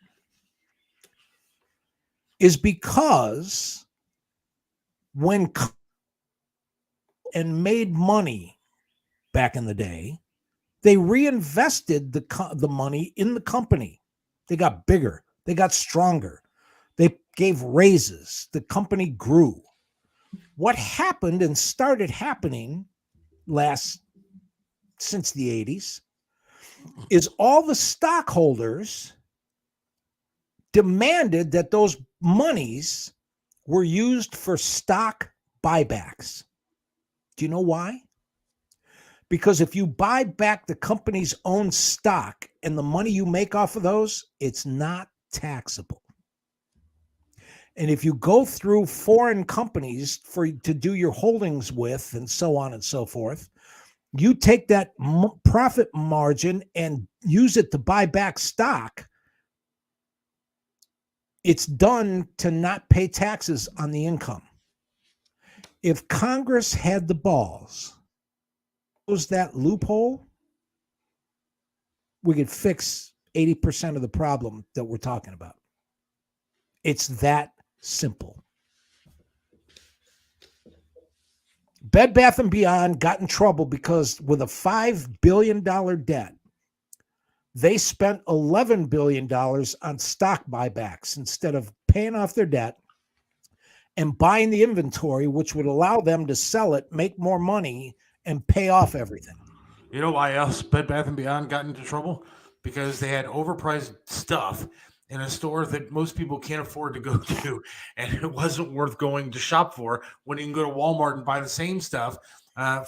S8: Is because when and made money back in the day, they reinvested the money in the company. They got bigger. They got stronger. They gave raises. The company grew. What happened and started happening since the 80s is all the stockholders demanded that those monies were used for stock buybacks. Do you know why? Because if you buy back the company's own stock and the money you make off of those, it's not taxable. And if you go through foreign companies to do your holdings with and so on and so forth, you take that profit margin and use it to buy back stock, it's done to not pay taxes on the income. If Congress had the balls, close that loophole, we could fix 80% of the problem that we're talking about. It's that simple. Bed Bath & Beyond got in trouble because with a $5 billion debt, they spent $11 billion on stock buybacks instead of paying off their debt and buying the inventory, which would allow them to sell it, make more money, and pay off everything.
S7: You know why else Bed Bath & Beyond got into trouble? Because they had overpriced stuff in a store that most people can't afford to go to, and it wasn't worth going to shop for when you can go to Walmart and buy the same stuff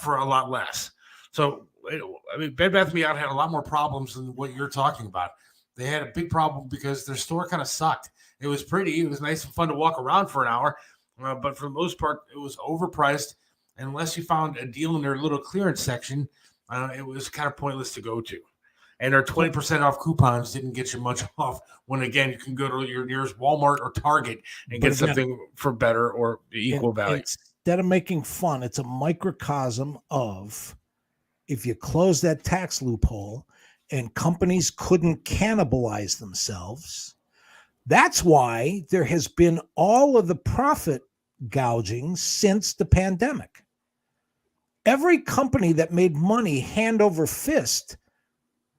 S7: for a lot less. So, I mean, Bed Bath & Beyond had a lot more problems than what you're talking about. They had a big problem because their store kind of sucked. It was pretty. It was nice and fun to walk around for an hour, but for the most part, it was overpriced. Unless you found a deal in their little clearance section, it was kind of pointless to go to. And their 20% off coupons didn't get you much off when, again, you can go to your nearest Walmart or Target and get something for better or equal value.
S8: Instead of making fun, it's a microcosm of if you close that tax loophole and companies couldn't cannibalize themselves, that's why there has been all of the profit gouging since the pandemic. Every company that made money hand over fist,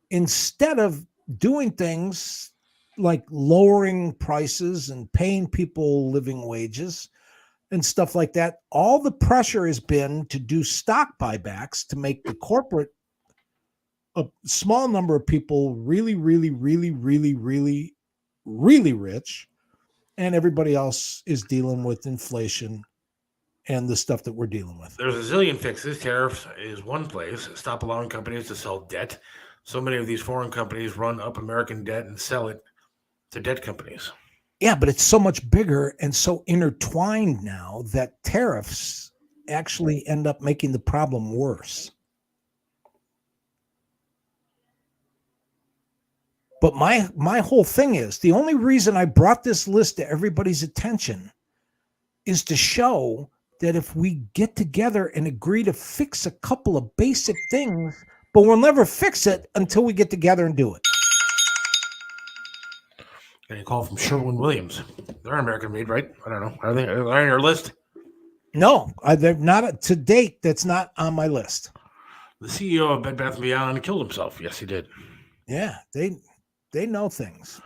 S8: instead of doing things like lowering prices and paying people living wages and stuff like that, all the pressure has been to do stock buybacks to make the corporate, a small number of people really, really, really, really, really, really rich, and everybody else is dealing with inflation and the stuff that we're dealing with.
S7: There's a zillion fixes. Tariffs is one place. Stop allowing companies to sell debt. So many of these foreign companies run up American debt and sell it to debt companies.
S8: Yeah, but it's so much bigger and so intertwined now that tariffs actually end up making the problem worse. But my whole thing is, the only reason I brought this list to everybody's attention is to show that if we get together and agree to fix a couple of basic things, but we'll never fix it until we get together and do it.
S7: Getting a call from Sherwin-Williams. They're American made, right? I don't know. Are they on your list?
S8: No, they're not. To date, that's not on my list.
S7: The CEO of Bed Bath & Beyond killed himself. Yes, he did.
S8: Yeah, they know things.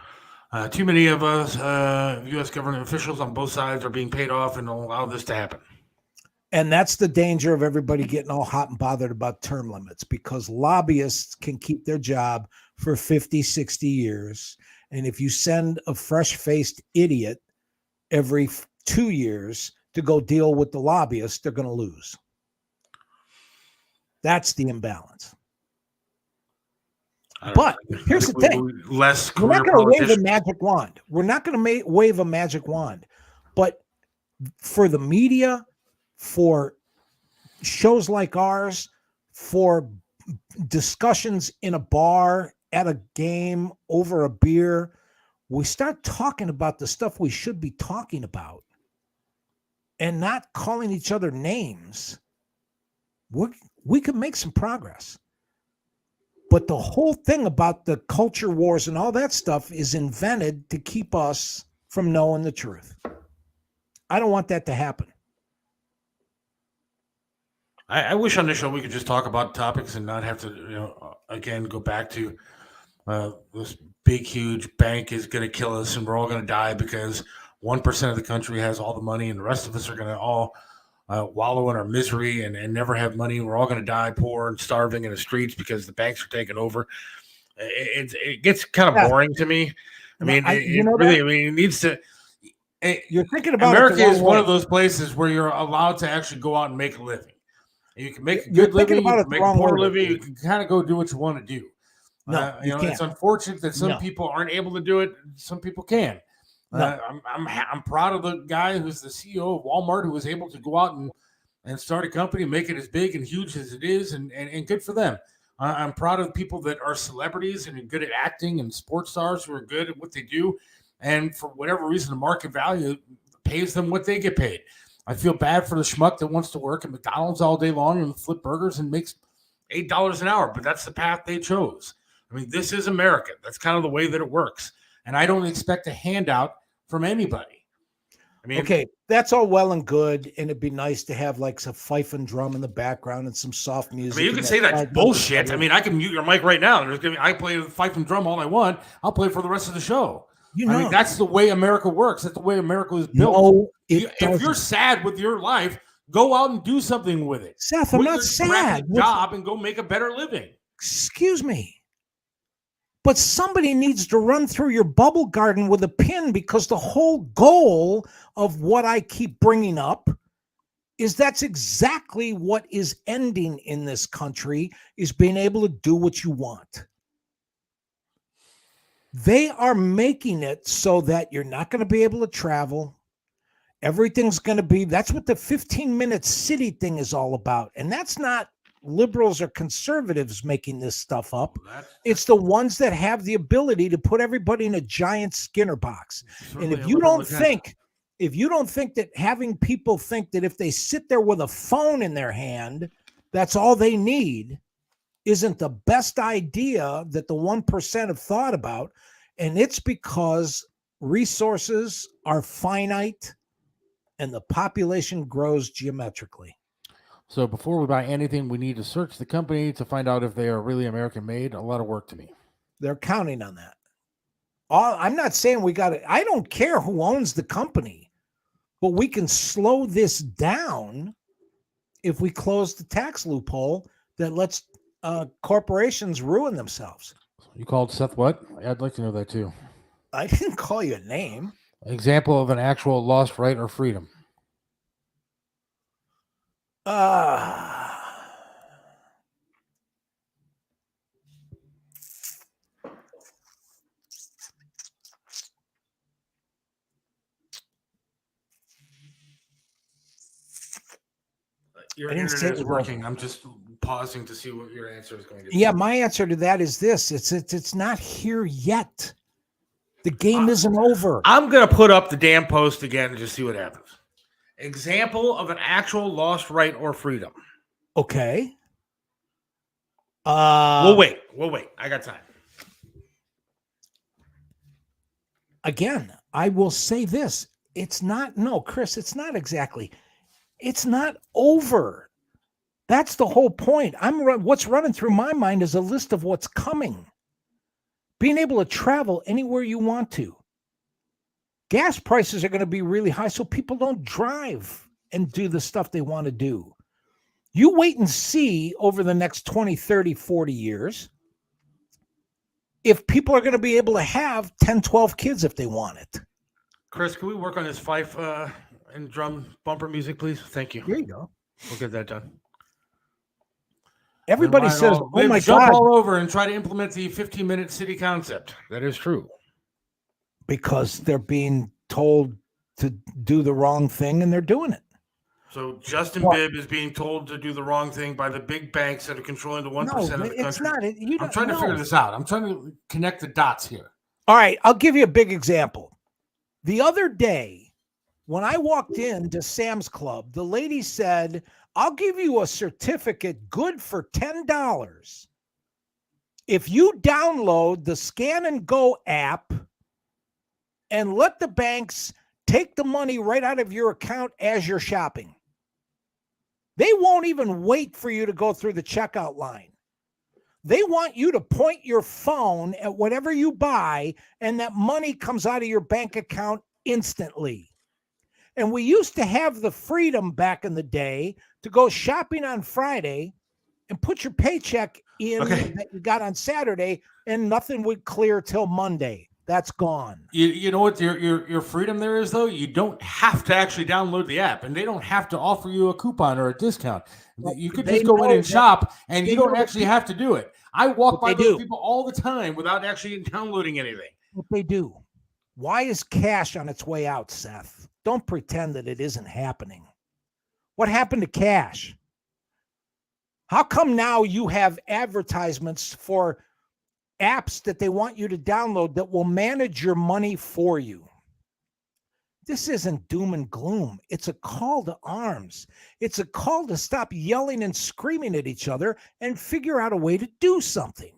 S7: Too many of us U.S. government officials on both sides are being paid off and allow this to happen.
S8: And that's the danger of everybody getting all hot and bothered about term limits, because lobbyists can keep their job for 50, 60 years. And if you send a fresh-faced idiot every 2 years to go deal with the lobbyists, they're going to lose. That's the imbalance. But here's the thing. We're not going to wave a magic wand. We're not going to wave a magic wand. But for the media, for shows like ours, for discussions in a bar, at a game, over a beer, we start talking about the stuff we should be talking about and not calling each other names, we could make some progress. But the whole thing about the culture wars and all that stuff is invented to keep us from knowing the truth. I don't want that to happen.
S7: I wish on this show we could just talk about topics and not have to, again, go back to this big, huge bank is going to kill us and we're all going to die because 1% of the country has all the money and the rest of us are going to all wallow in our misery and never have money. We're all going to die poor and starving in the streets because the banks are taking over. It gets kind of boring to me. I mean, it needs to.
S8: You're thinking about
S7: America is one of those places where you're allowed to actually go out and make a living. You can make a good living, you can make a poor living, you can kind of go do what you want to do.
S8: No,
S7: it's unfortunate that some people aren't able to do it. Some people can.
S8: No.
S7: I'm proud of the guy who's the CEO of Walmart who was able to go out and start a company and make it as big and huge as it is, and good for them. I'm proud of people that are celebrities and are good at acting and sports stars who are good at what they do, and for whatever reason, the market value pays them what they get paid. I feel bad for the schmuck that wants to work at McDonald's all day long and flip burgers and makes $8 an hour, but that's the path they chose. I mean, this is America. That's kind of the way that it works. And I don't expect a handout from anybody. I mean,
S8: okay, that's all well and good, and it'd be nice to have like some fife and drum in the background and some soft music.
S7: I mean, you can say that's bullshit. I mean, I can mute your mic right now. I play the fife and drum all I want. I'll play for the rest of the show. I mean, that's the way America works. That's the way America is built.
S8: No,
S7: if you're sad with your life, go out and do something with it.
S8: Seth, I'm not sad.
S7: Job and go make a better living.
S8: Excuse me. But somebody needs to run through your bubble garden with a pin, because the whole goal of what I keep bringing up is that's exactly what is ending in this country, is being able to do what you want. They are making it so that you're not going to be able to travel. Everything's going to be, that's what the 15-minute city thing is all about. And that's not liberals or conservatives making this stuff up. It's the ones that have the ability to put everybody in a giant Skinner box. And if you don't think that having people think that if they sit there with a phone in their hand, that's all they need, isn't the best idea that the 1% have thought about. And it's because resources are finite and the population grows geometrically.
S9: So before we buy anything, we need to search the company to find out if they are really American made. A lot of work to me.
S8: They're counting on that. I'm not saying we got it. I don't care who owns the company, but we can slow this down if we close the tax loophole that lets corporations ruin themselves.
S9: You called Seth what? I'd like to know that too.
S8: I didn't call you a name.
S9: Example of an actual lost right or freedom.
S7: Your internet is working. I'm just pausing to see what your answer is going to be.
S8: Yeah, my answer to that is this: it's not here yet. The game isn't over.
S7: I'm going to put up the damn post again and just see what happens. Example of an actual lost right or freedom.
S8: Okay.
S7: We'll wait. I got time.
S8: Again, I will say this. It's not exactly. It's not over. That's the whole point. What's running through my mind is a list of what's coming. Being able to travel anywhere you want to. Gas prices are going to be really high, so people don't drive and do the stuff they want to do. You wait and see over the next 20, 30, 40 years if people are going to be able to have 10, 12 kids if they want it.
S7: Chris, can we work on this fife and drum bumper music, please? Thank you.
S8: Here you go.
S7: We'll get that done.
S8: Everybody says, "Oh my God!"
S7: All over and try to implement the 15-minute city concept. That is true.
S8: Because they're being told to do the wrong thing and they're doing it.
S7: So Justin Bibb is being told to do the wrong thing by the big banks that are controlling the 1% of the country.
S8: It's not.
S7: I'm trying to figure this out. I'm trying to connect the dots here.
S8: All right, I'll give you a big example. The other day, when I walked into Sam's Club, the lady said, "I'll give you a certificate good for $10 if you download the Scan and Go app and let the banks take the money right out of your account as you're shopping." They won't even wait for you to go through the checkout line. They want you to point your phone at whatever you buy, and that money comes out of your bank account instantly. And we used to have the freedom back in the day to go shopping on Friday and put your paycheck in that you got on Saturday, and nothing would clear till Monday. That's gone.
S7: You know what your freedom there is, though? You don't have to actually download the app, and they don't have to offer you a coupon or a discount. You could just go in and shop, and you don't actually have to do it. I walk by those people all the time without actually downloading anything.
S8: What they do. Why is cash on its way out, Seth? Don't pretend that it isn't happening. What happened to cash? How come now you have advertisements for apps that they want you to download that will manage your money for you? This isn't doom and gloom. It's a call to arms. It's a call to stop yelling and screaming at each other and figure out a way to do something.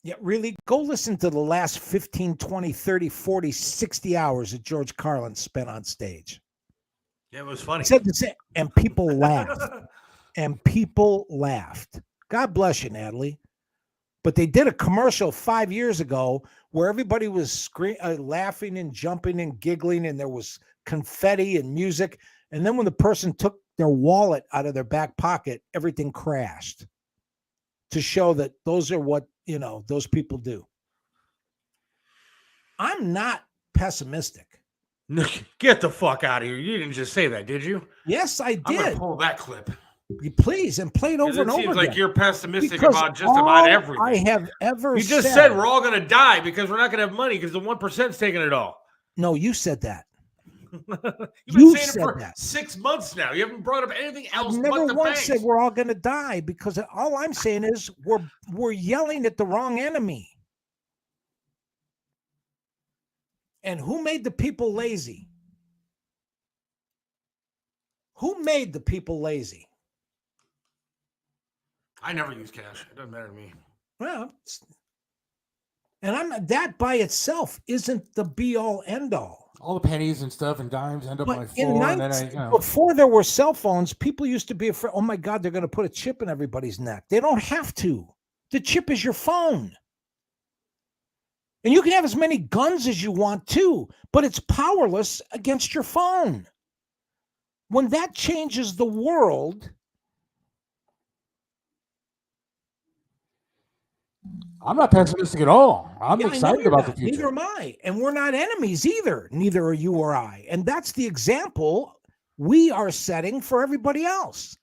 S8: Yeah, really, go listen to the last 15, 20, 30, 40, 60 hours that George Carlin spent on stage.
S7: Yeah, it was funny.
S8: He said the same, and people laughed. And people laughed. God bless you, Natalie. But they did a commercial 5 years ago where everybody was laughing and jumping and giggling, and there was confetti and music. And then when the person took their wallet out of their back pocket, everything crashed, to show that those are what, those people do. I'm not pessimistic.
S7: Get the fuck out of here. You didn't just say that, did you?
S8: Yes, I did.
S7: I'm going to pull that clip.
S8: Please, and play it over and over again.
S7: It seems like you're pessimistic about just about everything.
S8: I have ever
S7: said. You just said we're all going to die because we're not going to have money because the 1% is taking it all.
S8: No, you said that.
S7: You've been saying it for 6 months now. You haven't brought up anything else.
S8: I've never once said we're all going to die, because all I'm saying is we're yelling at the wrong enemy. And who made the people lazy? Who made the people lazy?
S7: I never use cash. It doesn't matter to me.
S8: Well, and that by itself isn't the be all end all.
S9: All the pennies and stuff and dimes end up on my floor. And then
S8: before there were cell phones, people used to be afraid. Oh my God, they're going to put a chip in everybody's neck. They don't have to. The chip is your phone. And you can have as many guns as you want to, but it's powerless against your phone. When that changes the world,
S9: I'm not pessimistic at all. I'm excited about the future.
S8: Neither am I. And we're not enemies either. Neither are you or I. And that's the example we are setting for everybody else.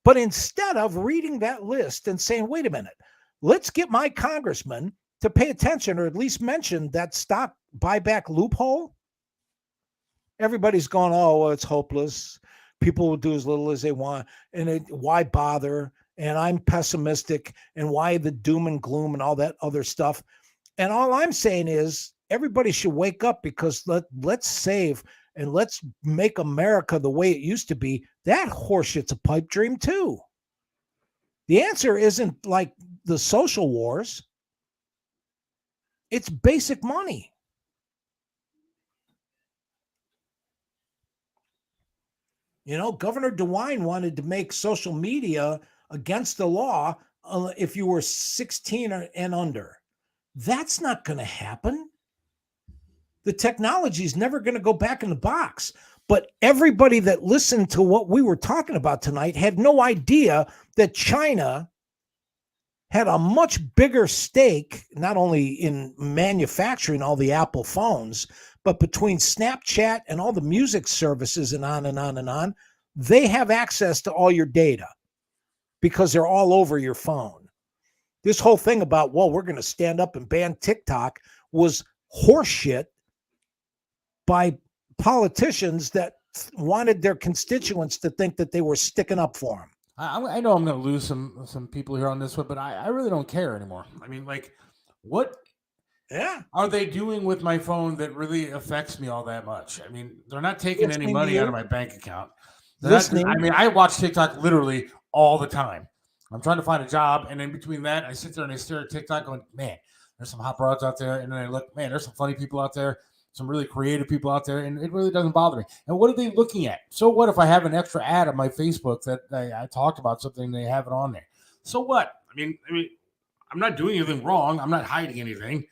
S8: But instead of reading that list and saying, wait a minute, let's get my congressman to pay attention, or at least mention that stock buyback loophole. Everybody's going, oh, well, it's hopeless. People will do as little as they want, and why bother? And I'm pessimistic, and why the doom and gloom and all that other stuff. And all I'm saying is everybody should wake up, because let's save and let's make America the way it used to be. That horseshit's a pipe dream too. The answer isn't like the social wars. It's basic money. You know, Governor DeWine wanted to make social media against the law if you were 16 and under. That's not going to happen. The technology is never going to go back in the box. But everybody that listened to what we were talking about tonight had no idea that China had a much bigger stake, not only in manufacturing all the Apple phones, but between Snapchat and all the music services and on and on and on. They have access to all your data because they're all over your phone. This whole thing about, well, we're going to stand up and ban TikTok was horseshit by politicians that wanted their constituents to think that they were sticking up for them.
S9: I know I'm going to lose some people here on this one, but I really don't care anymore. I mean, like, what are they doing with my phone that really affects me all that much? I mean, they're not taking any money out of my bank account. I watch TikTok literally all the time. I'm trying to find a job, and in between that, I sit there and I stare at TikTok going, man, there's some hot broads out there. And then I look, man, there's some funny people out there, some really creative people out there, and it really doesn't bother me. And what are they looking at? So what if I have an extra ad on my Facebook that I talked about something and they have it on there? So what? I mean, I'm not doing anything wrong. I'm not hiding anything.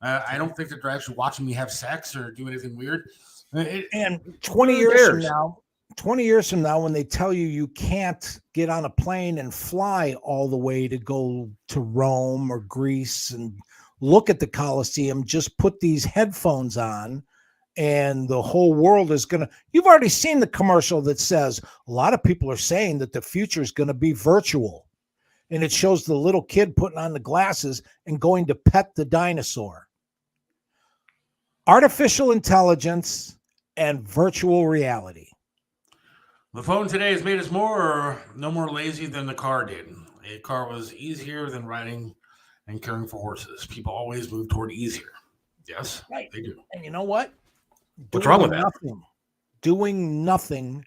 S9: I don't think that they're actually watching me have sex or do anything weird.
S8: And 20 years from now, when they tell you can't get on a plane and fly all the way to go to Rome or Greece and look at the Colosseum, just put these headphones on and the whole world is going to, you've already seen the commercial that says a lot of people are saying that the future is going to be virtual. And it shows the little kid putting on the glasses and going to pet the dinosaur. Artificial intelligence and virtual reality.
S7: The phone today has made us no more lazy than the car did. A car was easier than riding and caring for horses. People always move toward easier. Yes, right. They do.
S8: And you know what?
S7: What's wrong with that?
S8: Doing nothing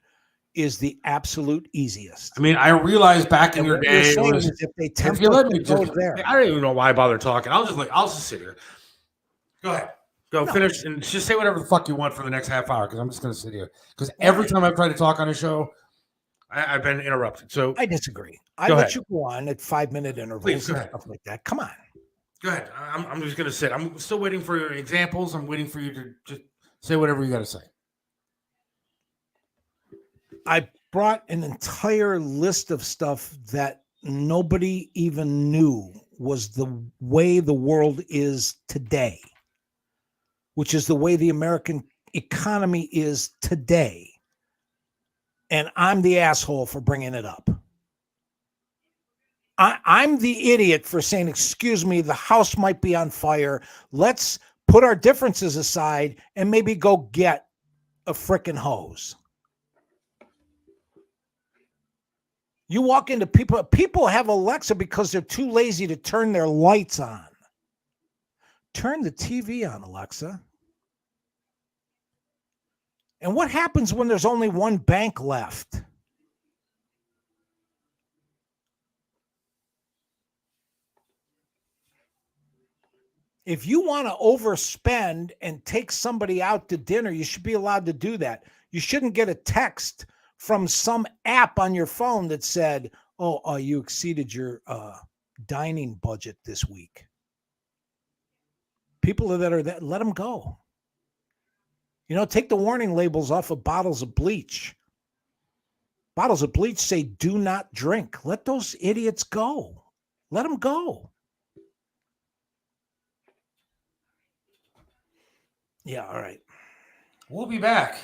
S8: is the absolute easiest.
S7: I mean, I realized back in your day,
S8: if you let me
S7: I don't even know why I bother talking. I'll just sit here. Go ahead. Finish and just say whatever the fuck you want for the next half hour, because I'm just going to sit here. Because every time I've tried to talk on a show, I've been interrupted. So
S8: I disagree. I let you go on at 5-minute intervals and stuff like that. Come on.
S7: Go ahead. I'm just going to sit. I'm still waiting for your examples. I'm waiting for you to just say whatever you got to say.
S8: I brought an entire list of stuff that nobody even knew was the way the world is today, which is the way the American economy is today. And I'm the asshole for bringing it up. I'm the idiot for saying, excuse me, the house might be on fire. Let's put our differences aside and maybe go get a frickin' hose. You walk into people have Alexa because they're too lazy to turn their lights on. Turn the TV on, Alexa. And what happens when there's only one bank left? If you want to overspend and take somebody out to dinner, you should be allowed to do that. You shouldn't get a text from some app on your phone that said, oh, you exceeded your dining budget this week. People that are that, let them go. You know, take the warning labels off of bottles of bleach. Bottles of bleach say, do not drink. Let those idiots go. Let them go. Yeah, all right.
S7: We'll be back.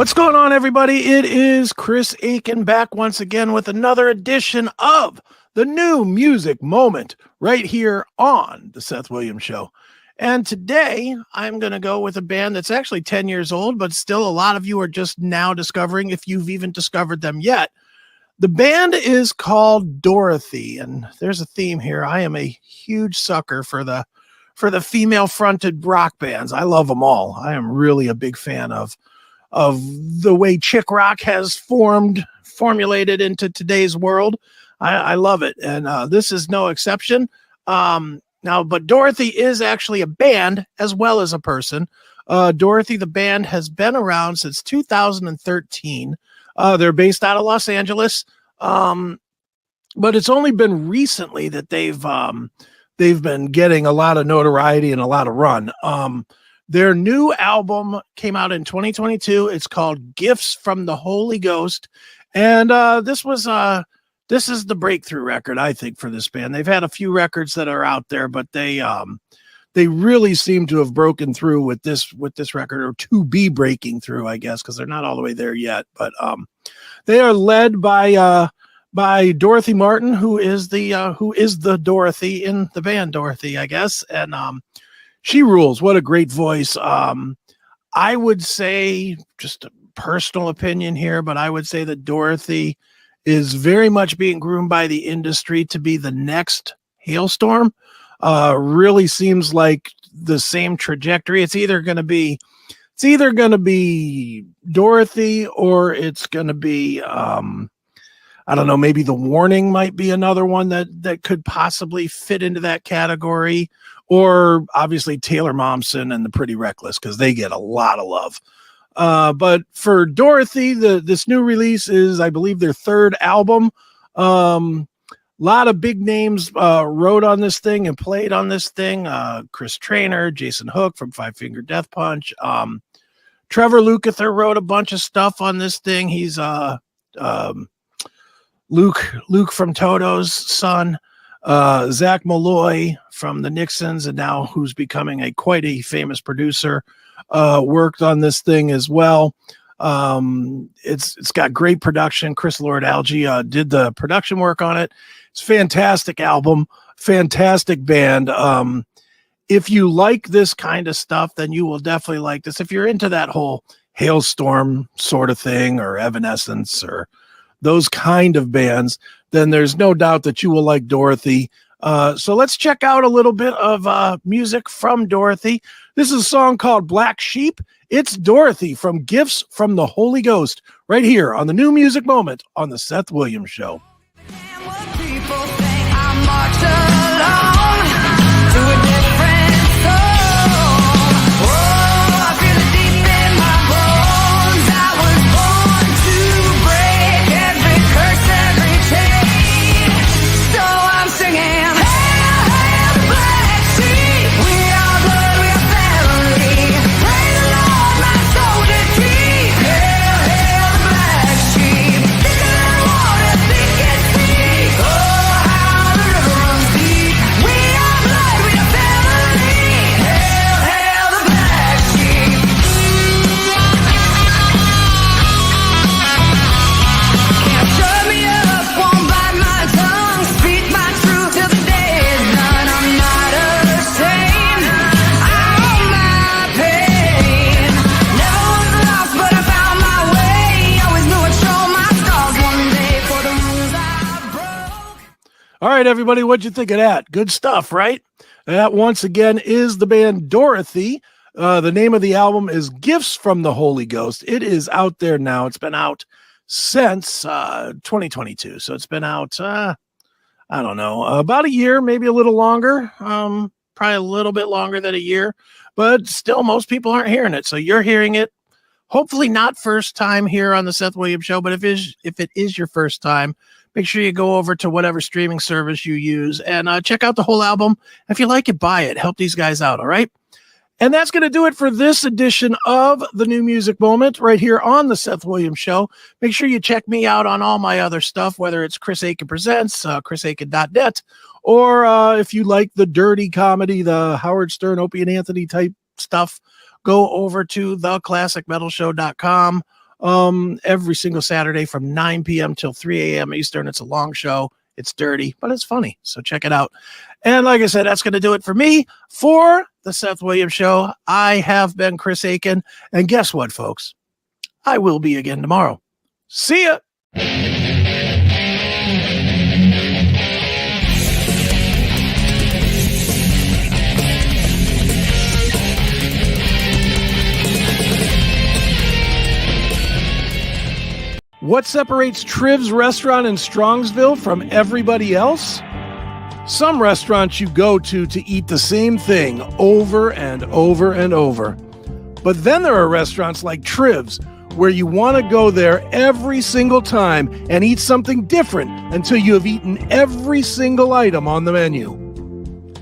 S10: What's going on, everybody? It is Chris Aiken back once again with another edition of the New Music Moment right here on the Seth Williams Show. And today I'm going to go with a band that's actually 10 years old, but still a lot of you are just now discovering, if you've even discovered them yet. The band is called Dorothy, and there's a theme here. I am a huge sucker for the female-fronted rock bands. I love them all. I am really a big fan of the way chick rock has formulated into today's world. I love it. And this is no exception. Now, but Dorothy is actually a band as well as a person. Dorothy, the band, has been around since 2013. They're based out of Los Angeles. But it's only been recently that they've been getting a lot of notoriety and a lot of run. Their new album came out in 2022. It's called Gifts from the Holy Ghost. And this is the breakthrough record, I think, for this band. They've had a few records that are out there, but they really seem to have broken through with this record, or to be breaking through, I guess, because they're not all the way there yet. But they are led by Dorothy Martin, who is the Dorothy in the band Dorothy, I guess. And she rules. What a great voice. I would say, just a personal opinion here, but I would say that Dorothy is very much being groomed by the industry to be the next Hailstorm. Really seems like the same trajectory. It's either going to be Dorothy, or it's going to be, I don't know, maybe The Warning might be another one that could possibly fit into that category. Or obviously Taylor Momsen and the Pretty Reckless, because they get a lot of love. But for Dorothy, this new release is, I believe, their third album. A lot of big names wrote on this thing and played on this thing. Chris Traynor, Jason Hook from Five Finger Death Punch. Trevor Lukather wrote a bunch of stuff on this thing. He's Luke from Toto's son. Zach Malloy from the Nixons, and now who's becoming quite a famous producer, worked on this thing as well. It's got great production. Chris Lord-Alge did the production work on it. It's a fantastic album, fantastic band. If you like this kind of stuff, then you will definitely like this. If you're into that whole Hailstorm sort of thing, or Evanescence, or those kind of bands, then there's no doubt that you will like Dorothy. So let's check out a little bit of music from Dorothy. This is a song called Black Sheep. It's Dorothy from Gifts from the Holy Ghost, right here on the New Music Moment on the Seth Williams Show. All right, everybody, what'd you think of that? Good stuff, right? That, once again, is the band Dorothy. The name of the album is Gifts from the Holy Ghost. It is out there now. It's been out since 2022. So it's been out, I don't know, about a year, maybe a little longer, probably a little bit longer than a year. But still, most people aren't hearing it. So you're hearing it. Hopefully not first time here on the Seth Williams Show, but if it is your first time, make sure you go over to whatever streaming service you use and check out the whole album. If you like it, buy it. Help these guys out, all right? And that's going to do it for this edition of the New Music Moment right here on the Seth Williams Show. Make sure you check me out on all my other stuff, whether it's Chris Aiken Presents, chrisaiken.net, or if you like the dirty comedy, the Howard Stern, Opie and Anthony type stuff, go over to theclassicmetalshow.com. every single Saturday from 9 p.m. till 3 a.m. Eastern. It's a long show. It's dirty, but it's funny. So check it out. And like I said, that's going to do it for me for the Seth Williams Show. I have been Chris Aiken. And guess what, folks? I will be again tomorrow. See ya. What separates Triv's restaurant in Strongsville from everybody else? Some restaurants you go to eat the same thing over and over and over. But then there are restaurants like Triv's where you want to go there every single time and eat something different until you have eaten every single item on the menu.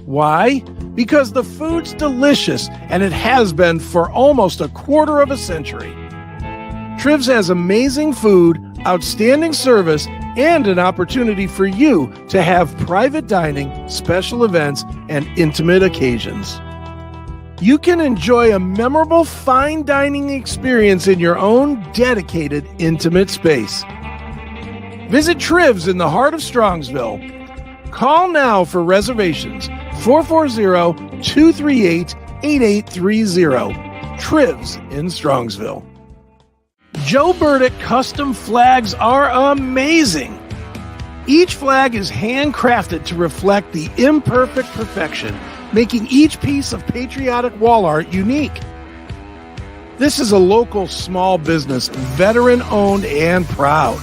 S10: Why? Because the food's delicious and it has been for almost a quarter of a century. Triv's has amazing food, outstanding service, and an opportunity for you to have private dining, special events, and intimate occasions. You can enjoy a memorable fine dining experience in your own dedicated, intimate space. Visit Triv's in the heart of Strongsville. Call now for reservations, 440-238-8830. Triv's in Strongsville. Joe Burdick custom flags are amazing. Each flag is handcrafted to reflect the imperfect perfection, making each piece of patriotic wall art unique. This is a local small business, veteran-owned and proud.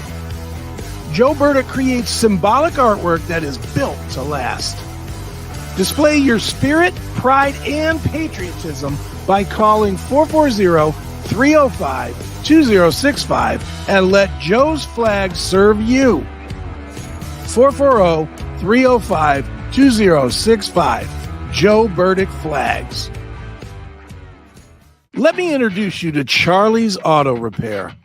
S10: Joe Burdick creates symbolic artwork that is built to last. Display your spirit, pride, and patriotism by calling 440-305-2065 and let Joe's flag serve you. 440-305-2065. Joe Burdick Flags. Let me introduce you to Charlie's Auto Repair.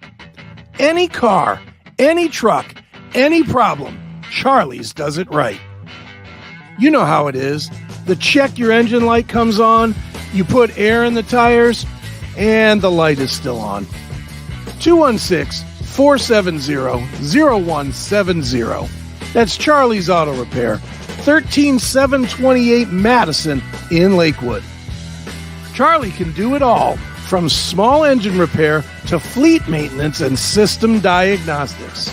S10: Any car, any truck, any problem, Charlie's does it right. You know how it is. The check your engine light comes on, you put air in the tires, and the light is still on. 216-470-0170. That's Charlie's Auto Repair, 13728 Madison in Lakewood. Charlie can do it all, from small engine repair to fleet maintenance and system diagnostics.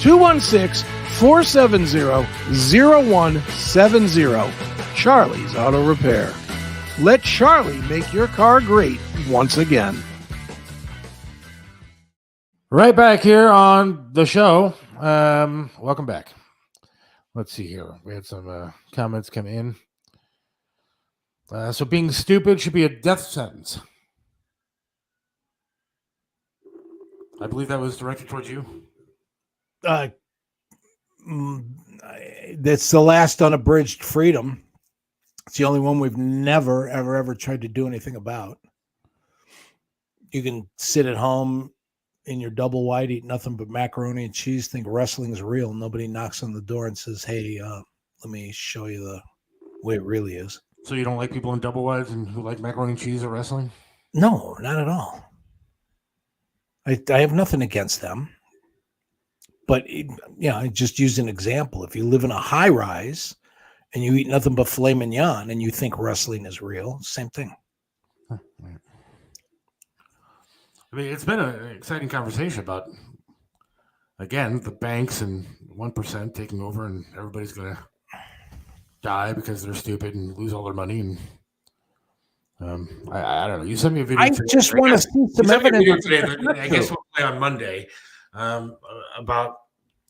S10: 216-470-0170. Charlie's Auto Repair. Let Charlie make your car great once again.
S9: Right back here on the show. Welcome back. Let's see here. We had some comments come in. So being stupid should be a death sentence. I believe that was directed towards you.
S8: That's the last unabridged freedom. It's the only one we've never, ever tried to do anything about. You can sit at home in your double wide, eat nothing but macaroni and cheese, think wrestling's real. Nobody knocks on the door and says, hey, let me show you the way it really is.
S9: So you don't like people in double wides and who like macaroni and cheese or wrestling?
S8: No, not at all. I have nothing against them. But, I just used an example. If you live in a high rise and you eat nothing but filet mignon and you think wrestling is real, same thing.
S9: I mean, it's been an exciting conversation about, again, the banks and 1% taking over and everybody's going to die because they're stupid and lose all their money. And I don't know. You sent me a video.
S8: I just want to see some evidence.
S7: Today that I guess we'll play on Monday about,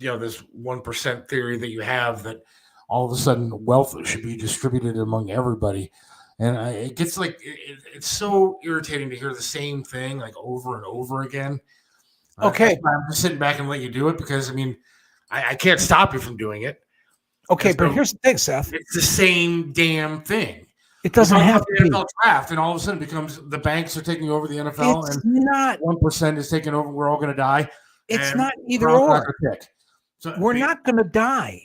S7: this 1% theory that you have that
S9: all of a sudden wealth should be distributed among everybody. And it gets like, it's so irritating to hear the same thing like over and over again.
S8: Okay.
S7: I'm just sitting back and let you do it because, I can't stop you from doing it.
S8: Okay, but here's the thing, Seth.
S7: It's the same damn thing.
S8: It doesn't have to
S7: the
S8: be.
S7: NFL draft, and all of a sudden it becomes the banks are taking over the NFL,
S8: It's
S7: and
S8: not
S7: 1% is taking over. We're all going to die.
S8: It's not either or.
S7: So,
S8: we're not going to die.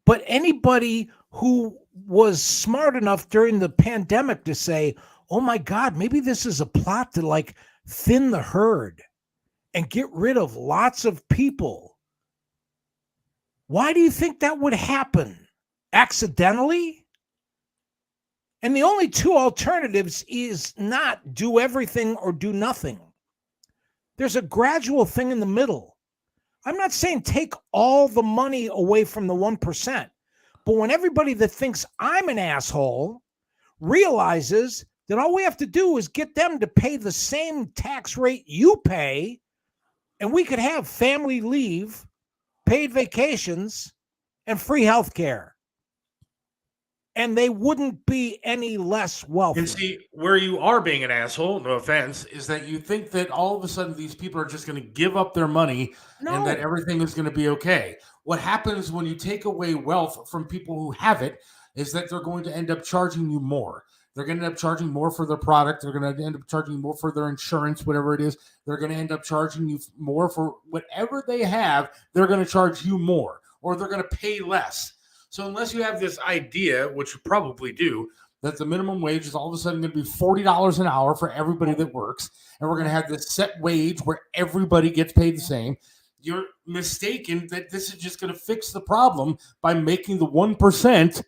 S8: But anybody who was smart enough during the pandemic to say, oh my God, maybe this is a plot to like thin the herd and get rid of lots of people, why do you think that would happen? Accidentally? And the only two alternatives is not do everything or do nothing. There's a gradual thing in the middle. I'm not saying take all the money away from the 1%, but when everybody that thinks I'm an asshole realizes that all we have to do is get them to pay the same tax rate you pay, and we could have family leave, paid vacations, and free health care. And they wouldn't be any less wealthy.
S9: And see, where you are being an asshole, no offense, is that you think that all of a sudden these people are just going to give up their money and that everything is going to be okay. What happens when you take away wealth from people who have it is that they're going to end up charging you more. They're going to end up charging more for their product. They're going to end up charging more for their insurance, whatever it is. They're going to end up charging you more for whatever they have. They're going to charge you more, or they're going to pay less. So unless you have this idea, which you probably do, that the minimum wage is all of a sudden going to be $40 an hour for everybody that works, and we're going to have this set wage where everybody gets paid the same, you're mistaken that this is just going to fix the problem by making the 1%,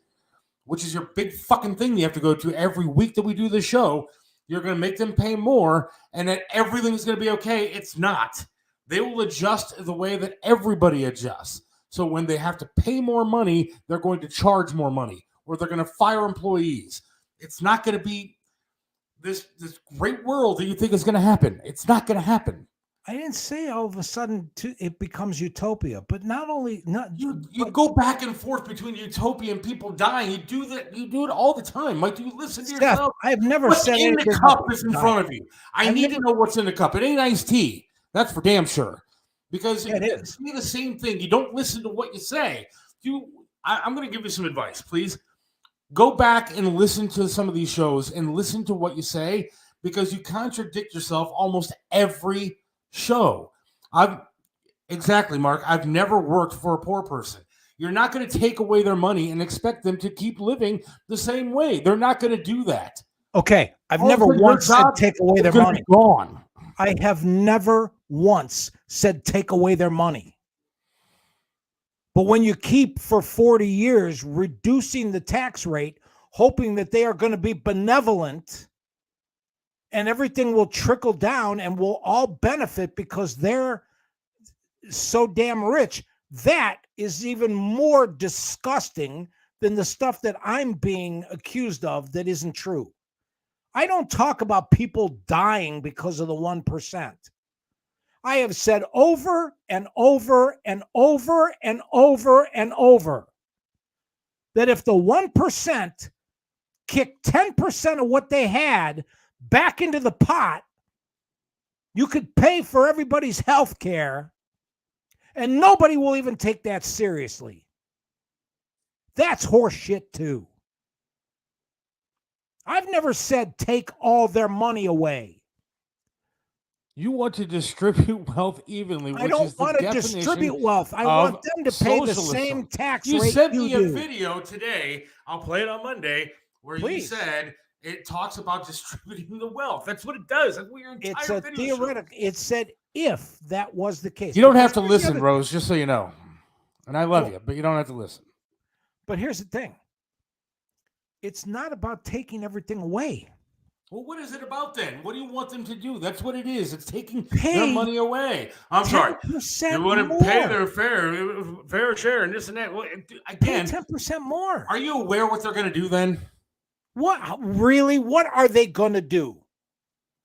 S9: which is your big fucking thing you have to go to every week that we do the show. You're going to make them pay more, and that everything's going to be okay. It's not. They will adjust the way that everybody adjusts. So when they have to pay more money, they're going to charge more money, or they're going to fire employees. It's not going to be this great world that you think is going to happen. It's not going to happen.
S8: I didn't say all of a sudden it becomes utopia, but
S9: you go back and forth between utopia and people dying. You do that. You do it all the time. Like, do you listen to yourself?
S8: I've never
S9: what's
S8: said
S9: in
S8: anything
S9: the cup is in front of you. I need to know what's in the cup. It ain't iced tea. That's for damn sure. Because it's the same thing. You don't listen to what you say. I'm going to give you some advice, please. Go back and listen to some of these shows and listen to what you say, because you contradict yourself almost every show. Exactly, Mark. I've never worked for a poor person. You're not going to take away their money and expect them to keep living the same way. They're not going to do that.
S8: Okay, I've never once said take away their money.
S9: Gone.
S8: I have never once said take away their money. But when you keep for 40 years reducing the tax rate, hoping that they are going to be benevolent and everything will trickle down and we'll all benefit because they're so damn rich, that is even more disgusting than the stuff that I'm being accused of that isn't true. I don't talk about people dying because of the 1%. I have said over and over and over and over and over that if the 1% kicked 10% of what they had back into the pot, you could pay for everybody's health care, and nobody will even take that seriously. That's horseshit too. I've never said take all their money away.
S9: You want to distribute wealth evenly. Which
S8: I don't want to distribute wealth. I want them to pay the same tax rate.
S9: You sent me a video today. I'll play it on Monday where you said it talks about distributing the wealth. That's what it does. That's what your entire
S8: it's a
S9: video
S8: theoretical. It said if that was the case.
S9: You don't have to listen, Rose, just so you know. And I love you, but you don't have to listen.
S8: But here's the thing. It's not about taking everything away.
S9: Well, what is it about then? What do you want them to do? That's what it is. It's taking their money away. I'm sorry.
S8: You
S9: want to pay their fair share and this and that. Well, again,
S8: 10% more.
S9: Are you aware what they're going to do then?
S8: What really? What are they going to do?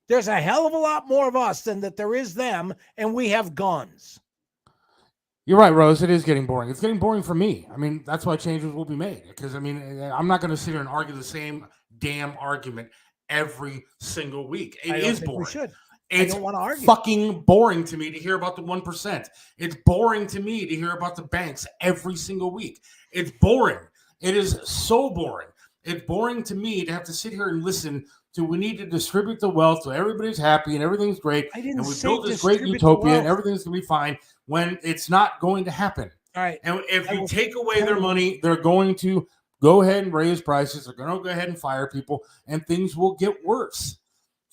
S8: There's a hell of a lot more of us than that there is them, and we have guns.
S9: You're right, Rose. It is getting boring. It's getting boring for me. I mean, that's why changes will be made. Because, I mean, I'm not going to sit here and argue the same damn argument every single week. It is boring. It's fucking boring to me to hear about the 1%. It's boring to me to hear about the banks every single week. It's boring. It is so boring. It's boring to me to have to sit here and listen to we need to distribute the wealth so everybody's happy and everything's great. And we built this great utopia and everything's going to be fine when it's not going to happen.
S8: All right.
S9: And if you take away their money, they're going to go ahead and raise prices. They're going to go ahead and fire people and things will get worse.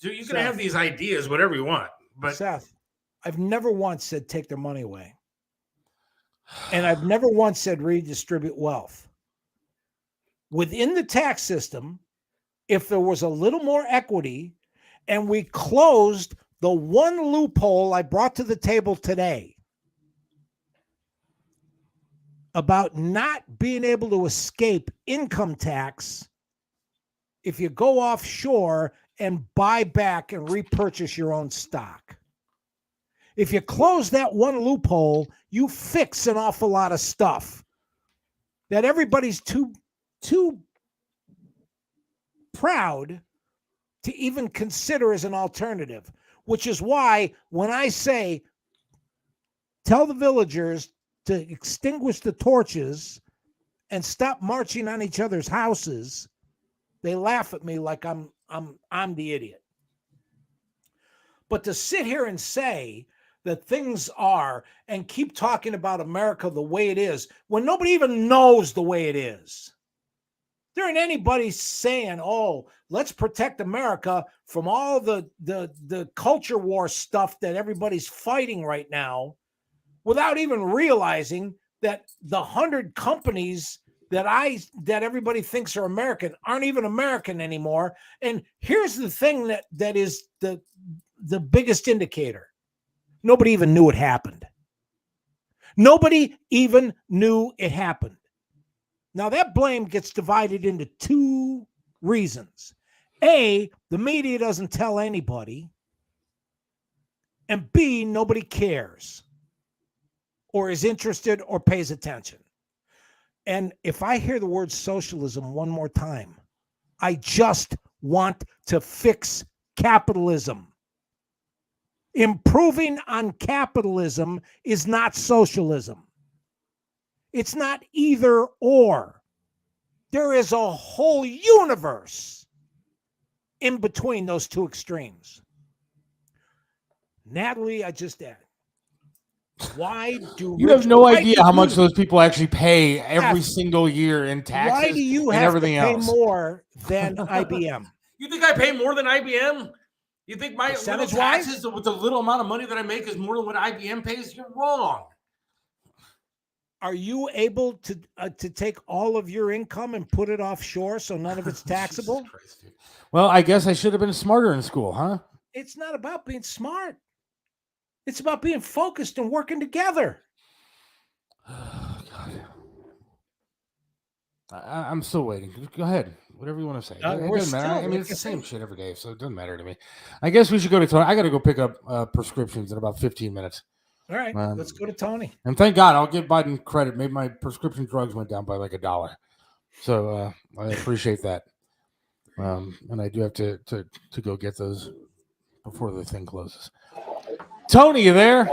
S7: So you can have these ideas, whatever you want. But
S8: Seth, I've never once said take their money away. And I've never once said redistribute wealth. Within the tax system, if there was a little more equity and we closed the one loophole I brought to the table today about not being able to escape income tax if you go offshore and buy back and repurchase your own stock. If you close that one loophole, you fix an awful lot of stuff that everybody's too proud to even consider as an alternative, which is why when I say tell the villagers to extinguish the torches and stop marching on each other's houses, they laugh at me like I'm the idiot. But to sit here and say that things are and keep talking about America the way it is when nobody even knows the way it is. There ain't anybody saying, oh, let's protect America from all the culture war stuff that everybody's fighting right now without even realizing that the 100 companies that everybody thinks are American aren't even American anymore. And here's the thing that is the biggest indicator. Nobody even knew it happened. Nobody even knew it happened. Now, that blame gets divided into two reasons. A, the media doesn't tell anybody. And B, nobody cares or is interested or pays attention. And if I hear the word socialism one more time, I just want to fix capitalism. Improving on capitalism is not socialism. It's not either or. There is a whole universe in between those two extremes. Natalie, I just added. Why do
S9: you have no idea how much those people actually pay every single year in taxes?
S8: Why do you
S9: and
S8: have
S9: everything
S8: to pay
S9: else?
S8: more than IBM?
S7: You think I pay more than IBM? You think my little
S8: Percentage-wise?
S7: taxes with the little amount of money that I make is more than what IBM pays? You're wrong.
S8: Are you able to take all of your income and put it offshore so none of it's taxable?
S7: Christ, dude.
S9: Well, I guess I should have been smarter in school, huh?
S8: It's not about being smart. It's about being focused and working together.
S9: God. I'm still waiting. Go ahead. Whatever you want to say. It
S8: we're
S9: doesn't matter.
S8: still-
S9: I mean, it's the same shit every day, so it doesn't matter to me. I guess we should go to Tony. I got to go pick up prescriptions in about 15 minutes.
S8: All right, let's go to Tony.
S9: And thank God, I'll give Biden credit. Maybe my prescription drugs went down by like $1. So I appreciate that. And I do have to go get those before the thing closes. Tony, you there?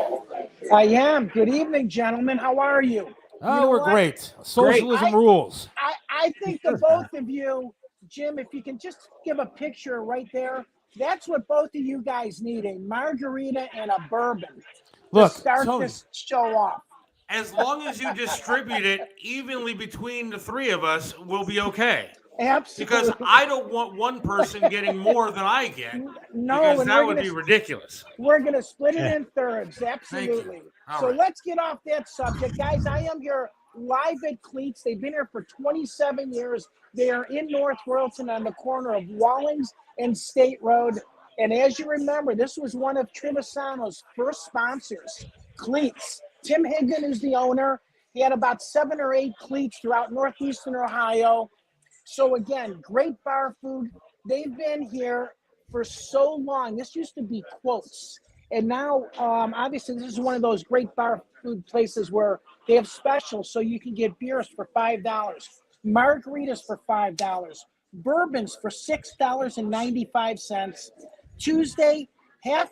S11: I am. Good evening, gentlemen. How are you?
S9: Oh, we're great. Socialism rules.
S11: I think the both of you, Jim, if you can just give a picture right there, that's what both of you guys need, a margarita and a bourbon.
S7: Look,
S11: to start
S7: Tony,
S11: this show off.
S7: As long as you distribute it evenly between the three of us, we'll be okay.
S11: Absolutely.
S7: Because I don't want one person getting more than I get.
S11: No,
S7: because
S11: and
S7: that would be ridiculous.
S11: We're going to split it in thirds. Absolutely. So
S7: right.
S11: let's get off that subject. Guys, I am here live at Cleats. They've been here for 27 years. They are in North Royalton on the corner of Wallings and State Road. And as you remember, this was one of Trevisano's first sponsors, Cleats. Tim Higgin is the owner. He had about 7 or 8 Cleats throughout northeastern Ohio. So again, great bar food. They've been here for so long. This used to be Quotes. And now, obviously, this is one of those great bar food places where they have specials. So you can get beers for $5, margaritas for $5, bourbons for $6.95. Tuesday, half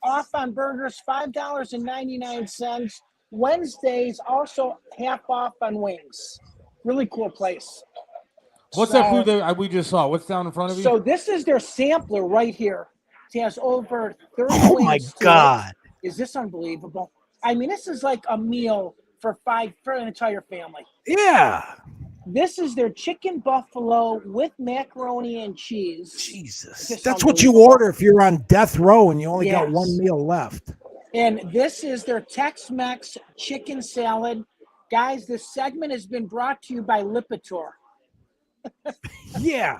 S11: off on burgers, $5.99. Wednesdays, also half off on wings. Really cool place.
S9: What's that food that we just saw? What's down in front of you?
S11: So this is their sampler right here. It has over 30
S8: Oh my
S11: wings to
S8: God.
S11: it. Is this unbelievable? I mean, this is like a meal for an entire family.
S8: Yeah.
S11: This is their chicken buffalo with macaroni and cheese.
S8: Jesus.
S11: Just
S8: That's what you
S11: unbelievable.
S8: order if you're on death row and you only got one
S11: Yes.
S8: meal left.
S11: And this is their Tex-Mex chicken salad. Guys, this segment has been brought to you by Lipitor.
S8: Yeah.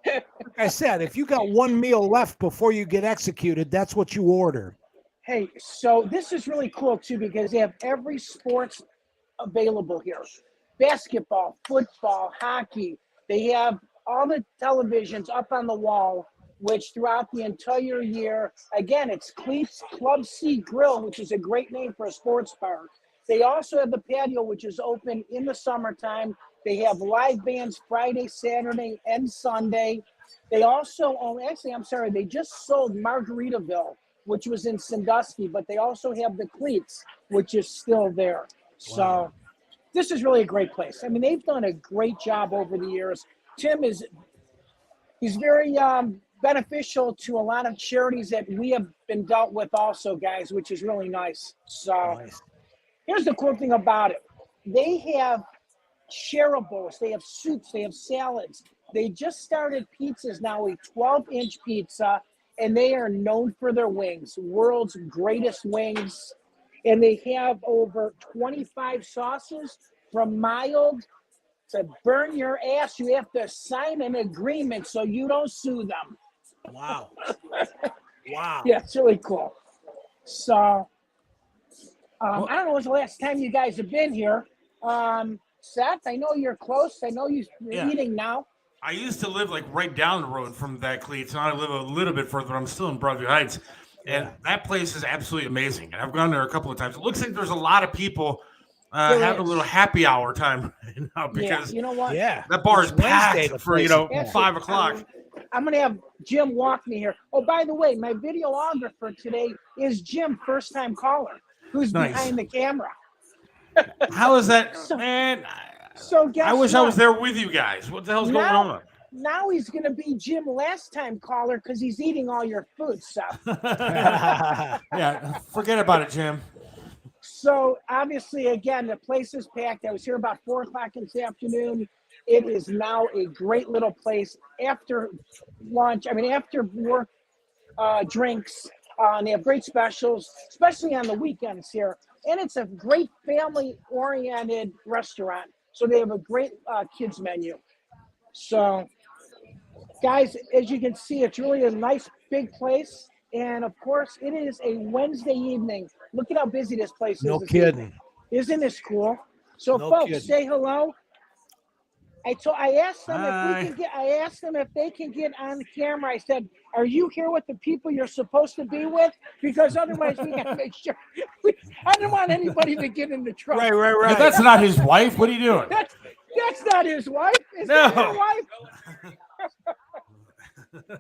S8: Like I said, if you got one meal left before you get executed, that's what you order.
S11: Hey, so this is really cool too because they have every sports available here. Basketball, football, hockey. They have all the televisions up on the wall, which throughout the entire year, again, it's Cleats Club C Grill, which is a great name for a sports bar. They also have the patio, which is open in the summertime. They have live bands Friday, Saturday, and Sunday. They also own, actually, I'm sorry, they just sold Margaritaville, which was in Sandusky, but they also have the Cleats, which is still there. So this is really a great place. I mean, they've done a great job over the years. Tim he's very beneficial to a lot of charities that we have been dealt with also, guys, which is really nice. So here's the cool thing about it. They have shareables, they have soups, they have salads. They just started pizzas now, a 12-inch pizza, and they are known for their wings, world's greatest wings. And they have over 25 sauces from mild to burn your ass. You have to sign an agreement so you don't sue them.
S8: Wow. Wow.
S11: Yeah, it's really cool. So, I don't know when's the last time you guys have been here. Seth, I know you're close. I know you're eating now.
S7: I used to live like right down the road from that Cleats. Now I live a little bit further. I'm still in Broadview Heights. And that place is absolutely amazing. And I've gone there a couple of times. It looks like there's a lot of people having a little happy hour time right now because
S11: you know what?
S7: that bar is packed for 5 o'clock.
S11: I'm gonna have Jim walk me here. Oh, by the way, my videographer today is Jim, first time caller, who's behind the camera.
S7: How is that, man?
S11: So guess
S7: I wish
S11: what?
S7: I was there with you guys. What the hell's going on?
S11: Now he's going to be Jim last time caller because he's eating all your food stuff.
S9: Yeah, forget about it, Jim.
S11: So obviously, again, the place is packed. I was here about 4 o'clock this afternoon. It is now a great little place after lunch. I mean, after work drinks. They have great specials, especially on the weekends here. And it's a great family-oriented restaurant. So they have a great kids menu. So, guys, as you can see, it's really a nice big place. And, of course, it is a Wednesday evening. Look at how busy this place is.
S8: No kidding.
S11: Isn't this cool? So,
S8: No
S11: folks,
S8: kidding.
S11: say hello. I asked them if we can get. I asked them if they can get on the camera. I said, "Are you here with the people you're supposed to be with? Because otherwise, we got to make sure." I don't want anybody to get into trouble.
S9: Right. If that's not his wife, what are you doing?
S11: That's not his wife. Is
S9: No.
S11: that your wife?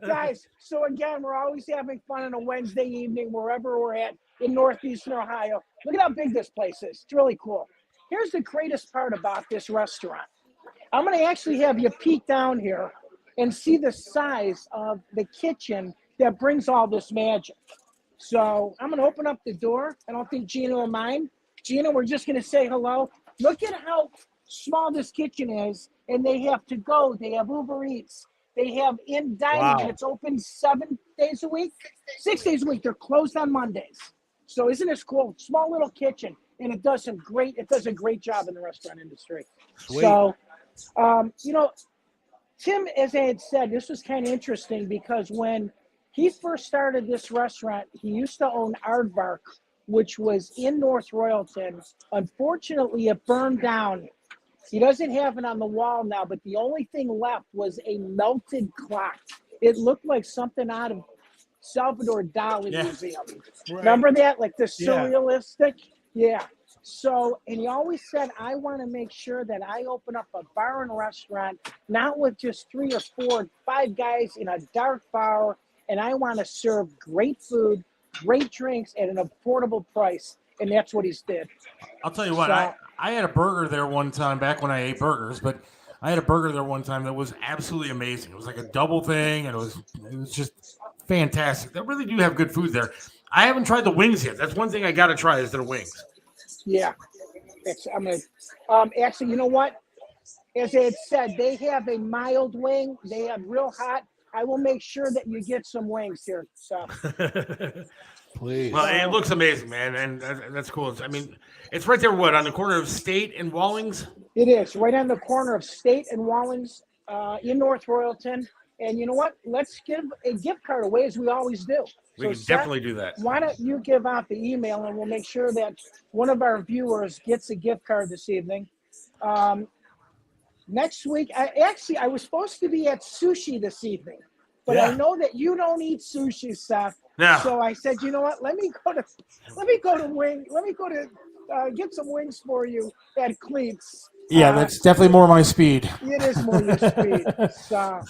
S11: Guys, so again, we're always having fun on a Wednesday evening, wherever we're at in Northeastern Ohio. Look at how big this place is. It's really cool. Here's the greatest part about this restaurant. I'm going to actually have you peek down here and see the size of the kitchen that brings all this magic. So I'm going to open up the door. I don't think Gina will mind. Gina, we're just going to say hello. Look at how small this kitchen is, and they have to go. They have Uber Eats. They have in dining.
S8: Wow.
S11: It's open 7 days a week, 6 days a week. They're closed on Mondays. So isn't this cool? Small little kitchen, and it does a great job in the restaurant industry.
S8: Sweet.
S11: So, Tim, as I had said, this was kind of interesting because when he first started this restaurant, he used to own Aardvark, which was in North Royalton. Unfortunately, it burned down. He doesn't have it on the wall now, but the only thing left was a melted clock. It looked like something out of Salvador Dali Museum.
S8: Right.
S11: Remember that? Like the
S8: Yeah.
S11: surrealistic? Yeah. So, and he always said, I want to make sure that I open up a bar and restaurant, not with just 3 or 4, 5 guys in a dark bar, and I want to serve great food, great drinks at an affordable price. And that's what he's did.
S9: I'll tell you what,
S11: So-
S9: I had a burger there one time back when I ate burgers, but I had a burger there one time that was absolutely amazing. It was like a double thing, and it was just fantastic. They really do have good food there. I haven't tried the wings yet. That's one thing I got to try is their wings.
S11: Yeah. I'm gonna actually, you know what? as I had said, they have a mild wing. They have real hot. I will make sure that you get some wings here. So,
S8: please.
S7: Well, it looks amazing, man, and that's cool. I mean, it's right there. What, on the corner of State and Wallings?
S11: It is right on the corner of State and Wallings in North Royalton. And you know what? Let's give a gift card away as we always do.
S7: We can definitely do that.
S11: Why don't you give out the email and we'll make sure that one of our viewers gets a gift card this evening. Next week, I was supposed to be at sushi this evening, but I know that you don't eat sushi, Seth.
S7: No.
S11: So I said, you know what? Let me go to get some wings for you at Cleats.
S9: Yeah, that's definitely more my speed.
S11: It is more your speed. So,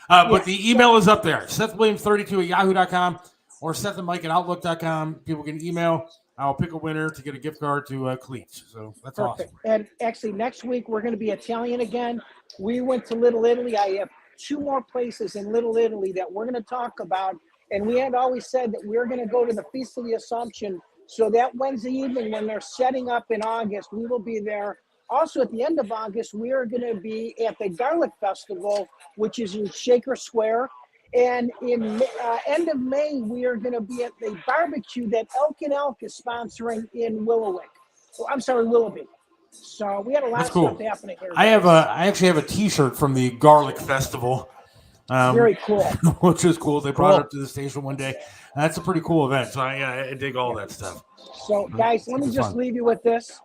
S7: but the email is up there, SethWilliams32@yahoo.com or SethandMike@outlook.com. People can email. I'll pick a winner to get a gift card to Cleats. So that's
S11: perfect.
S7: awesome.
S11: And actually, next week we're going to be Italian again. We went to Little Italy. I have 2 more places in Little Italy that we're going to talk about. And we had always said that we're going to go to the Feast of the Assumption. So that Wednesday evening, when they're setting up in August, we will be there. Also, at the end of August, we are going to be at the Garlic Festival, which is in Shaker Square. And in end of May, we are going to be at the barbecue that Elk and Elk is sponsoring in Willoughby. So we had a lot
S7: That's
S11: of
S7: cool.
S11: stuff happening here.
S7: I actually have a T-shirt from the Garlic Festival.
S11: Very cool.
S7: Which is cool. They brought it up to the station one day. That's a pretty cool event. So I dig all that stuff.
S11: So, guys, let me just leave you with this.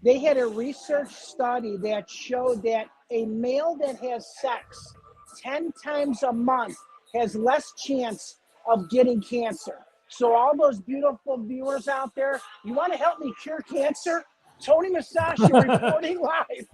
S11: They had a research study that showed that a male that has sex 10 times a month has less chance of getting cancer. So all those beautiful viewers out there, you want to help me cure cancer? Tony Masaccio reporting live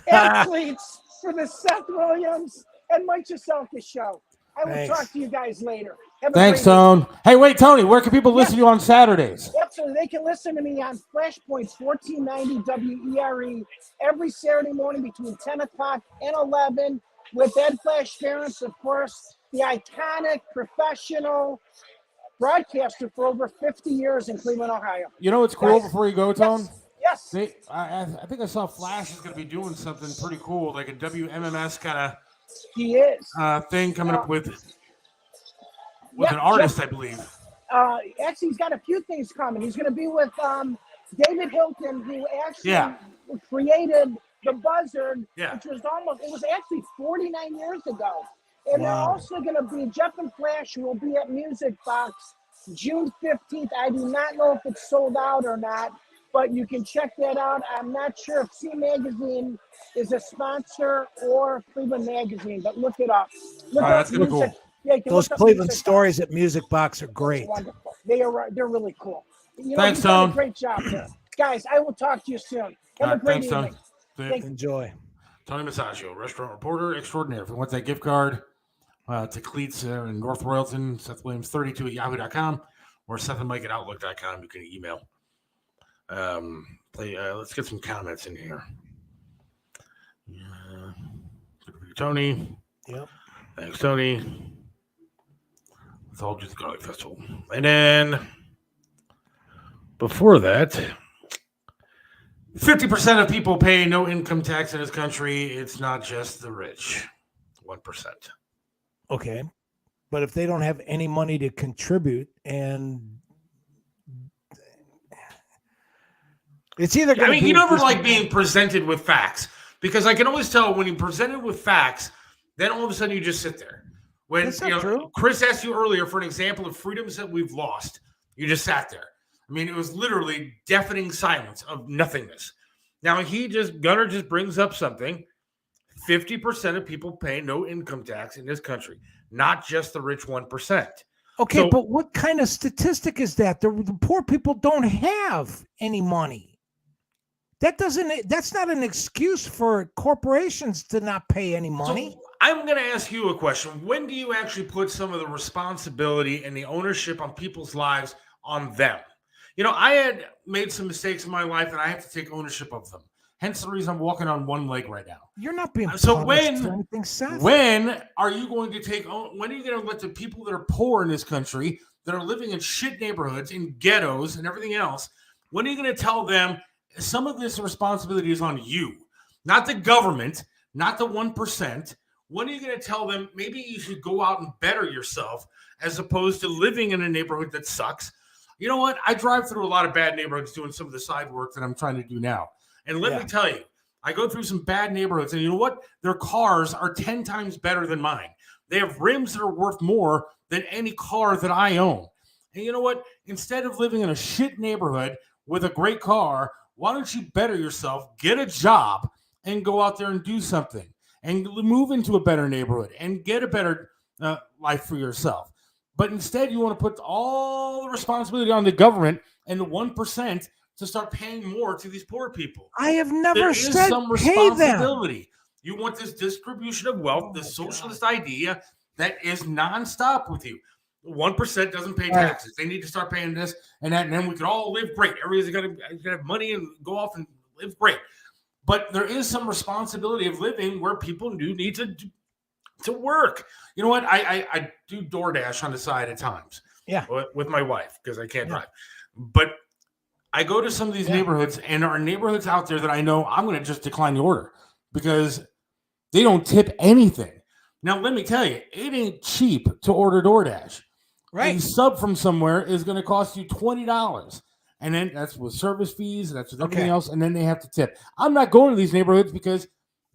S11: at Cleats for the Seth Williams and Mike Chiselka show. I will talk to you guys later.
S9: Thanks, Tone. Hey, wait, Tony, where can people listen to you on Saturdays?
S11: Yep, so they can listen to me on Flashpoint 1490 WERE every Saturday morning between 10 o'clock and 11 with Ed Flash Ference, of course, the iconic professional broadcaster for over 50 years in Cleveland, Ohio.
S9: You know what's cool before you go, Tone?
S11: Yes.
S9: I think I saw Flash is going to be doing something pretty cool, like a WMMS kind of thing coming up with an artist, I believe.
S11: Actually, he's got a few things coming. He's going to be with David Hilton, who actually created the Buzzard, which was actually 49 years ago. And they're also going to be, Jeff and Flash will be at Music Box June 15th. I do not know if it's sold out or not, but you can check that out. I'm not sure if C Magazine is a sponsor or Cleveland Magazine, but look it up.
S7: That's going to be cool.
S11: Yeah,
S8: those Cleveland stories at Music Box are great.
S11: Wonderful. They're really cool.
S7: Thanks, Tone.
S11: Great job there. Guys, I will talk to you soon. Have a great evening.
S8: Enjoy.
S7: Tony Masaccio, restaurant reporter extraordinaire. If you want that gift card to Cleats in North Royalton, SethWilliams32@yahoo.com or SethandMike@outlook.com. You can email. Let's get some comments in here. Tony.
S8: Yep.
S7: Thanks, Tony. Let's all do the Garlic Festival. And then before that, 50% of people pay no income tax in this country. It's not just the rich. 1%.
S8: Okay. But if they don't have any money to contribute, and it's either going to be...
S7: you never like being presented with facts, because I can always tell when you're presented with facts, then all of a sudden you just sit there. When
S8: true.
S7: Chris asked you earlier for an example of freedoms that we've lost, you just sat there. I mean, it was literally deafening silence of nothingness. Now Gunnar just brings up something. 50% of people pay no income tax in this country, not just the rich 1%.
S8: Okay, but what kind of statistic is that? The poor people don't have any money. That's not an excuse for corporations to not pay any money.
S7: So I'm going to ask you a question. When do you actually put some of the responsibility and the ownership on people's lives on them? I had made some mistakes in my life, and I have to take ownership of them. Hence the reason I'm walking on one leg right now.
S8: You're not being
S7: so
S8: punished for anything, Seth.
S7: When are you going to when are you going to let the people that are poor in this country, that are living in shit neighborhoods, in ghettos and everything else, when are you going to tell them some of this responsibility is on you? Not the government, not the 1%. When are you going to tell them maybe you should go out and better yourself as opposed to living in a neighborhood that sucks? You know what? I drive through a lot of bad neighborhoods doing some of the side work that I'm trying to do now. And let me tell you, I go through some bad neighborhoods, and you know what? Their cars are 10 times better than mine. They have rims that are worth more than any car that I own. And you know what? Instead of living in a shit neighborhood with a great car, why don't you better yourself, get a job, and go out there and do something and move into a better neighborhood and get a better life for yourself. But instead, you want to put all the responsibility on the government and the 1% to start paying more to these poor people.
S8: I have never
S7: there is
S8: said
S7: some
S8: pay
S7: responsibility.
S8: them.
S7: You want this distribution of wealth, this socialist idea that is nonstop with you. 1% doesn't pay taxes. They need to start paying this and that, and then we can all live great. Everybody's going to have money and go off and live great. But there is some responsibility of living where people do need to work. You know what? I do DoorDash on the side at times.
S8: Yeah.
S7: With my wife because I can't drive. But I go to some of these neighborhoods, and there are neighborhoods out there that I know I'm going to just decline the order because they don't tip anything. Now, let me tell you, it ain't cheap to order DoorDash.
S8: Right.
S7: A sub from somewhere is going to cost you $20. And then that's with service fees, and that's with everything else, and then they have to tip. I'm not going to these neighborhoods because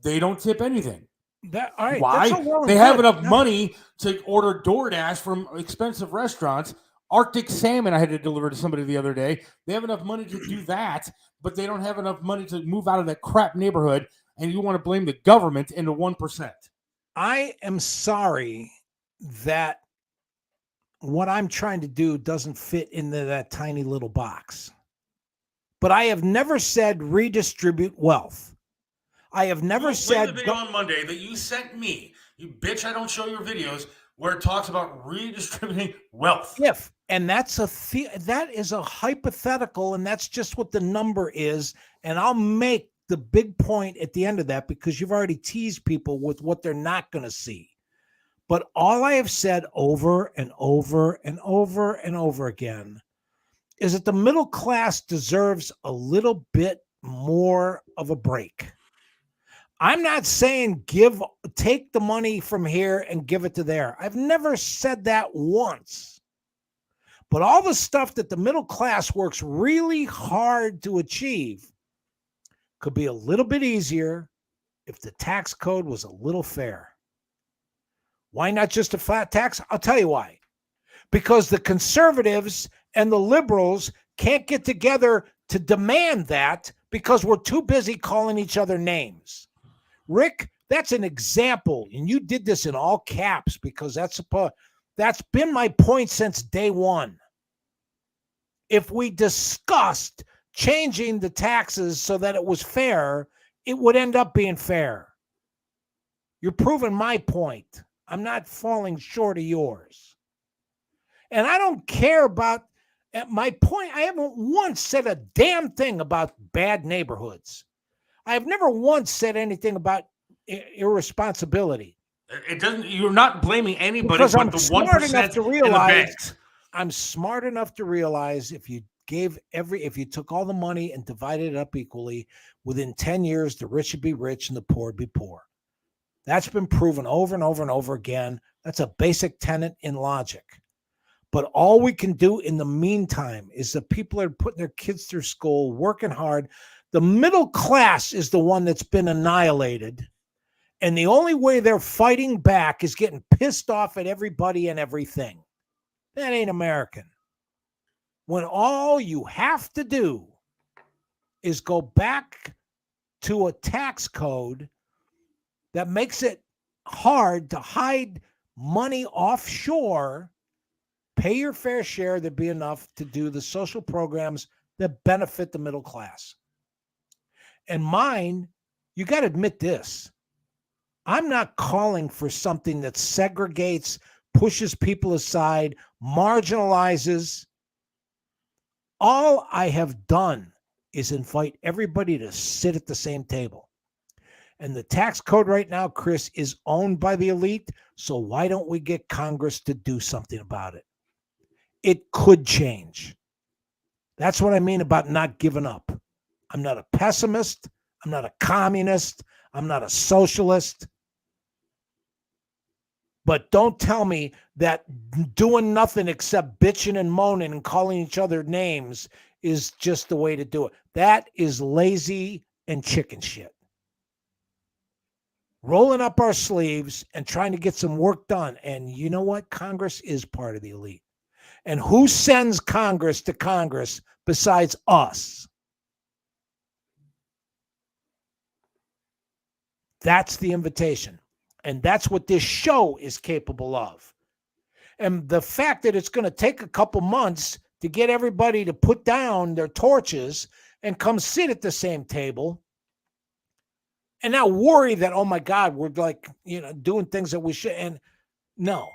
S7: they don't tip anything.
S8: All right.
S7: Why? They have enough money to order DoorDash from expensive restaurants. Arctic salmon I had to deliver to somebody the other day. They have enough money to do that, but they don't have enough money to move out of that crap neighborhood, and you want to blame the government into 1%.
S8: I am sorry that what I'm trying to do doesn't fit into that tiny little box. But I have never said redistribute wealth. I have never said
S7: the video on Monday that you sent me. You bitch, I don't show your videos where it talks about redistributing wealth.
S8: And that's that is a hypothetical, and that's just what the number is. And I'll make the big point at the end of that because you've already teased people with what they're not going to see. But all I have said over and over and over and over again is that the middle class deserves a little bit more of a break. I'm not saying take the money from here and give it to there. I've never said that once. But all the stuff that the middle class works really hard to achieve could be a little bit easier if the tax code was a little fair. Why not just a flat tax? I'll tell you why. Because the conservatives and the liberals can't get together to demand that because we're too busy calling each other names. Rick, that's an example, and you did this in all caps because that's been my point since day one. If we discussed changing the taxes so that it was fair, it would end up being fair. You're proving my point. I'm not falling short of yours. And I don't care about my point. I haven't once said a damn thing about bad neighborhoods. I have never once said anything about irresponsibility.
S7: It doesn't. You're not blaming anybody
S8: because
S7: but
S8: I'm
S7: the
S8: smart
S7: 1%
S8: enough to
S7: in the
S8: realize.
S7: banks.
S8: I'm smart enough to realize if you took all the money and divided it up equally, within 10 years, the rich would be rich and the poor would be poor. That's been proven over and over and over again. That's a basic tenet in logic. But all we can do in the meantime is the people that are putting their kids through school, working hard. The middle class is the one that's been annihilated. And the only way they're fighting back is getting pissed off at everybody and everything. That ain't American. When all you have to do is go back to a tax code that makes it hard to hide money offshore, pay your fair share, there'd be enough to do the social programs that benefit the middle class. And mine, you got to admit this. I'm not calling for something that segregates, pushes people aside, marginalizes. All I have done is invite everybody to sit at the same table. And the tax code right now, Chris, is owned by the elite. So why don't we get Congress to do something about it? It could change. That's what I mean about not giving up. I'm not a pessimist. I'm not a communist. I'm not a socialist. But don't tell me that doing nothing except bitching and moaning and calling each other names is just the way to do it. That is lazy and chicken shit. Rolling up our sleeves and trying to get some work done. And you know what? Congress is part of the elite. And who sends Congress to Congress besides us? That's the invitation. And that's what this show is capable of. And the fact that it's going to take a couple months to get everybody to put down their torches and come sit at the same table and now worry that, oh my God, we're like, doing things that we should. And no,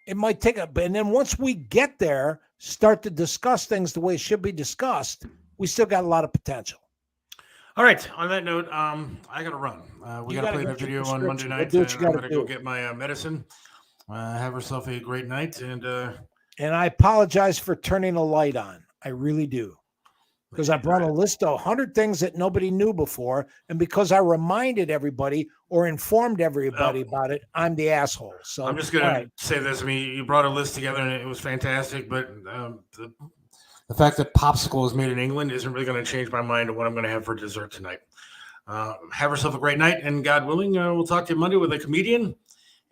S8: it might take and then once we get there, start to discuss things the way it should be discussed, we still got a lot of potential.
S9: All right. On that note, I got to run. We got to play the video on Monday night. I'm going to go get my medicine. Have yourself a great night. And
S8: I apologize for turning a light on. I really do. Because I brought a list of 100 things that nobody knew before. And because I reminded everybody or informed everybody about it, I'm the asshole. So
S9: I'm just going to say this. I mean, you brought a list together and it was fantastic. But the fact that popsicle is made in England isn't really going to change my mind on what I'm going to have for dessert tonight. Have yourself a great night. And God willing, we'll talk to you Monday with a comedian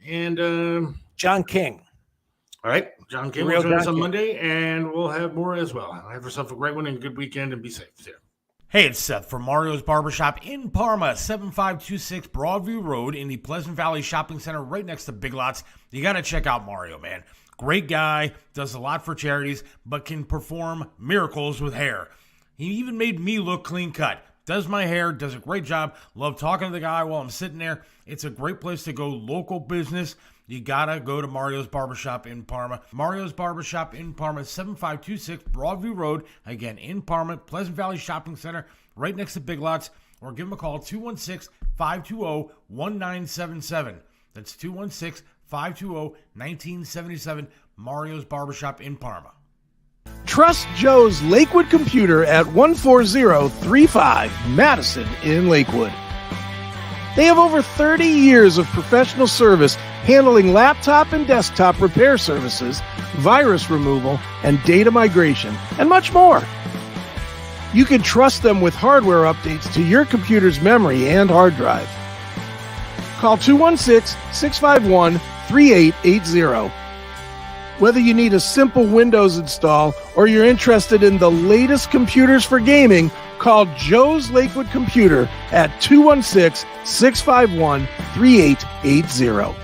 S9: and
S8: John King.
S9: All right. John King will join us on Monday, and we'll have more as well. Have yourself a great one and a good weekend, and be safe. See you.
S12: Hey, it's Seth from Mario's Barbershop in Parma, 7526 Broadview Road in the Pleasant Valley Shopping Center right next to Big Lots. You got to check out Mario, man. Great guy, does a lot for charities, but can perform miracles with hair. He even made me look clean cut. Does my hair, does a great job. Love talking to the guy while I'm sitting there. It's a great place to go, local business. You gotta go to Mario's Barbershop in Parma. Mario's Barbershop in Parma, 7526 Broadview Road. Again, in Parma, Pleasant Valley Shopping Center, right next to Big Lots. Or give them a call, 216-520-1977. That's 216-520-1977. Mario's Barbershop in Parma.
S10: Trust Joe's Lakewood Computer at 14035 Madison in Lakewood. They have over 30 years of professional service handling laptop and desktop repair services, virus removal, and data migration, and much more. You can trust them with hardware updates to your computer's memory and hard drive. Call 216-651-3880. Whether you need a simple Windows install or you're interested in the latest computers for gaming, call Joe's Lakewood Computer at 216-651-3880.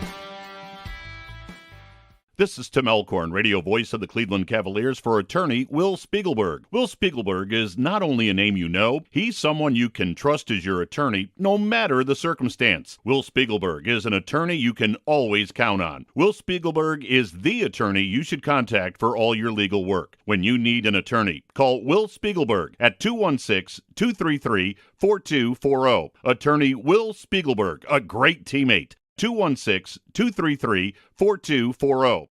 S13: This is Tim Elkhorn, radio voice of the Cleveland Cavaliers, for attorney Will Spiegelberg. Will Spiegelberg is not only a name you know, he's someone you can trust as your attorney, no matter the circumstance. Will Spiegelberg is an attorney you can always count on. Will Spiegelberg is the attorney you should contact for all your legal work. When you need an attorney, call Will Spiegelberg at 216-233-4240. Attorney Will Spiegelberg, a great teammate. 216-233-4240.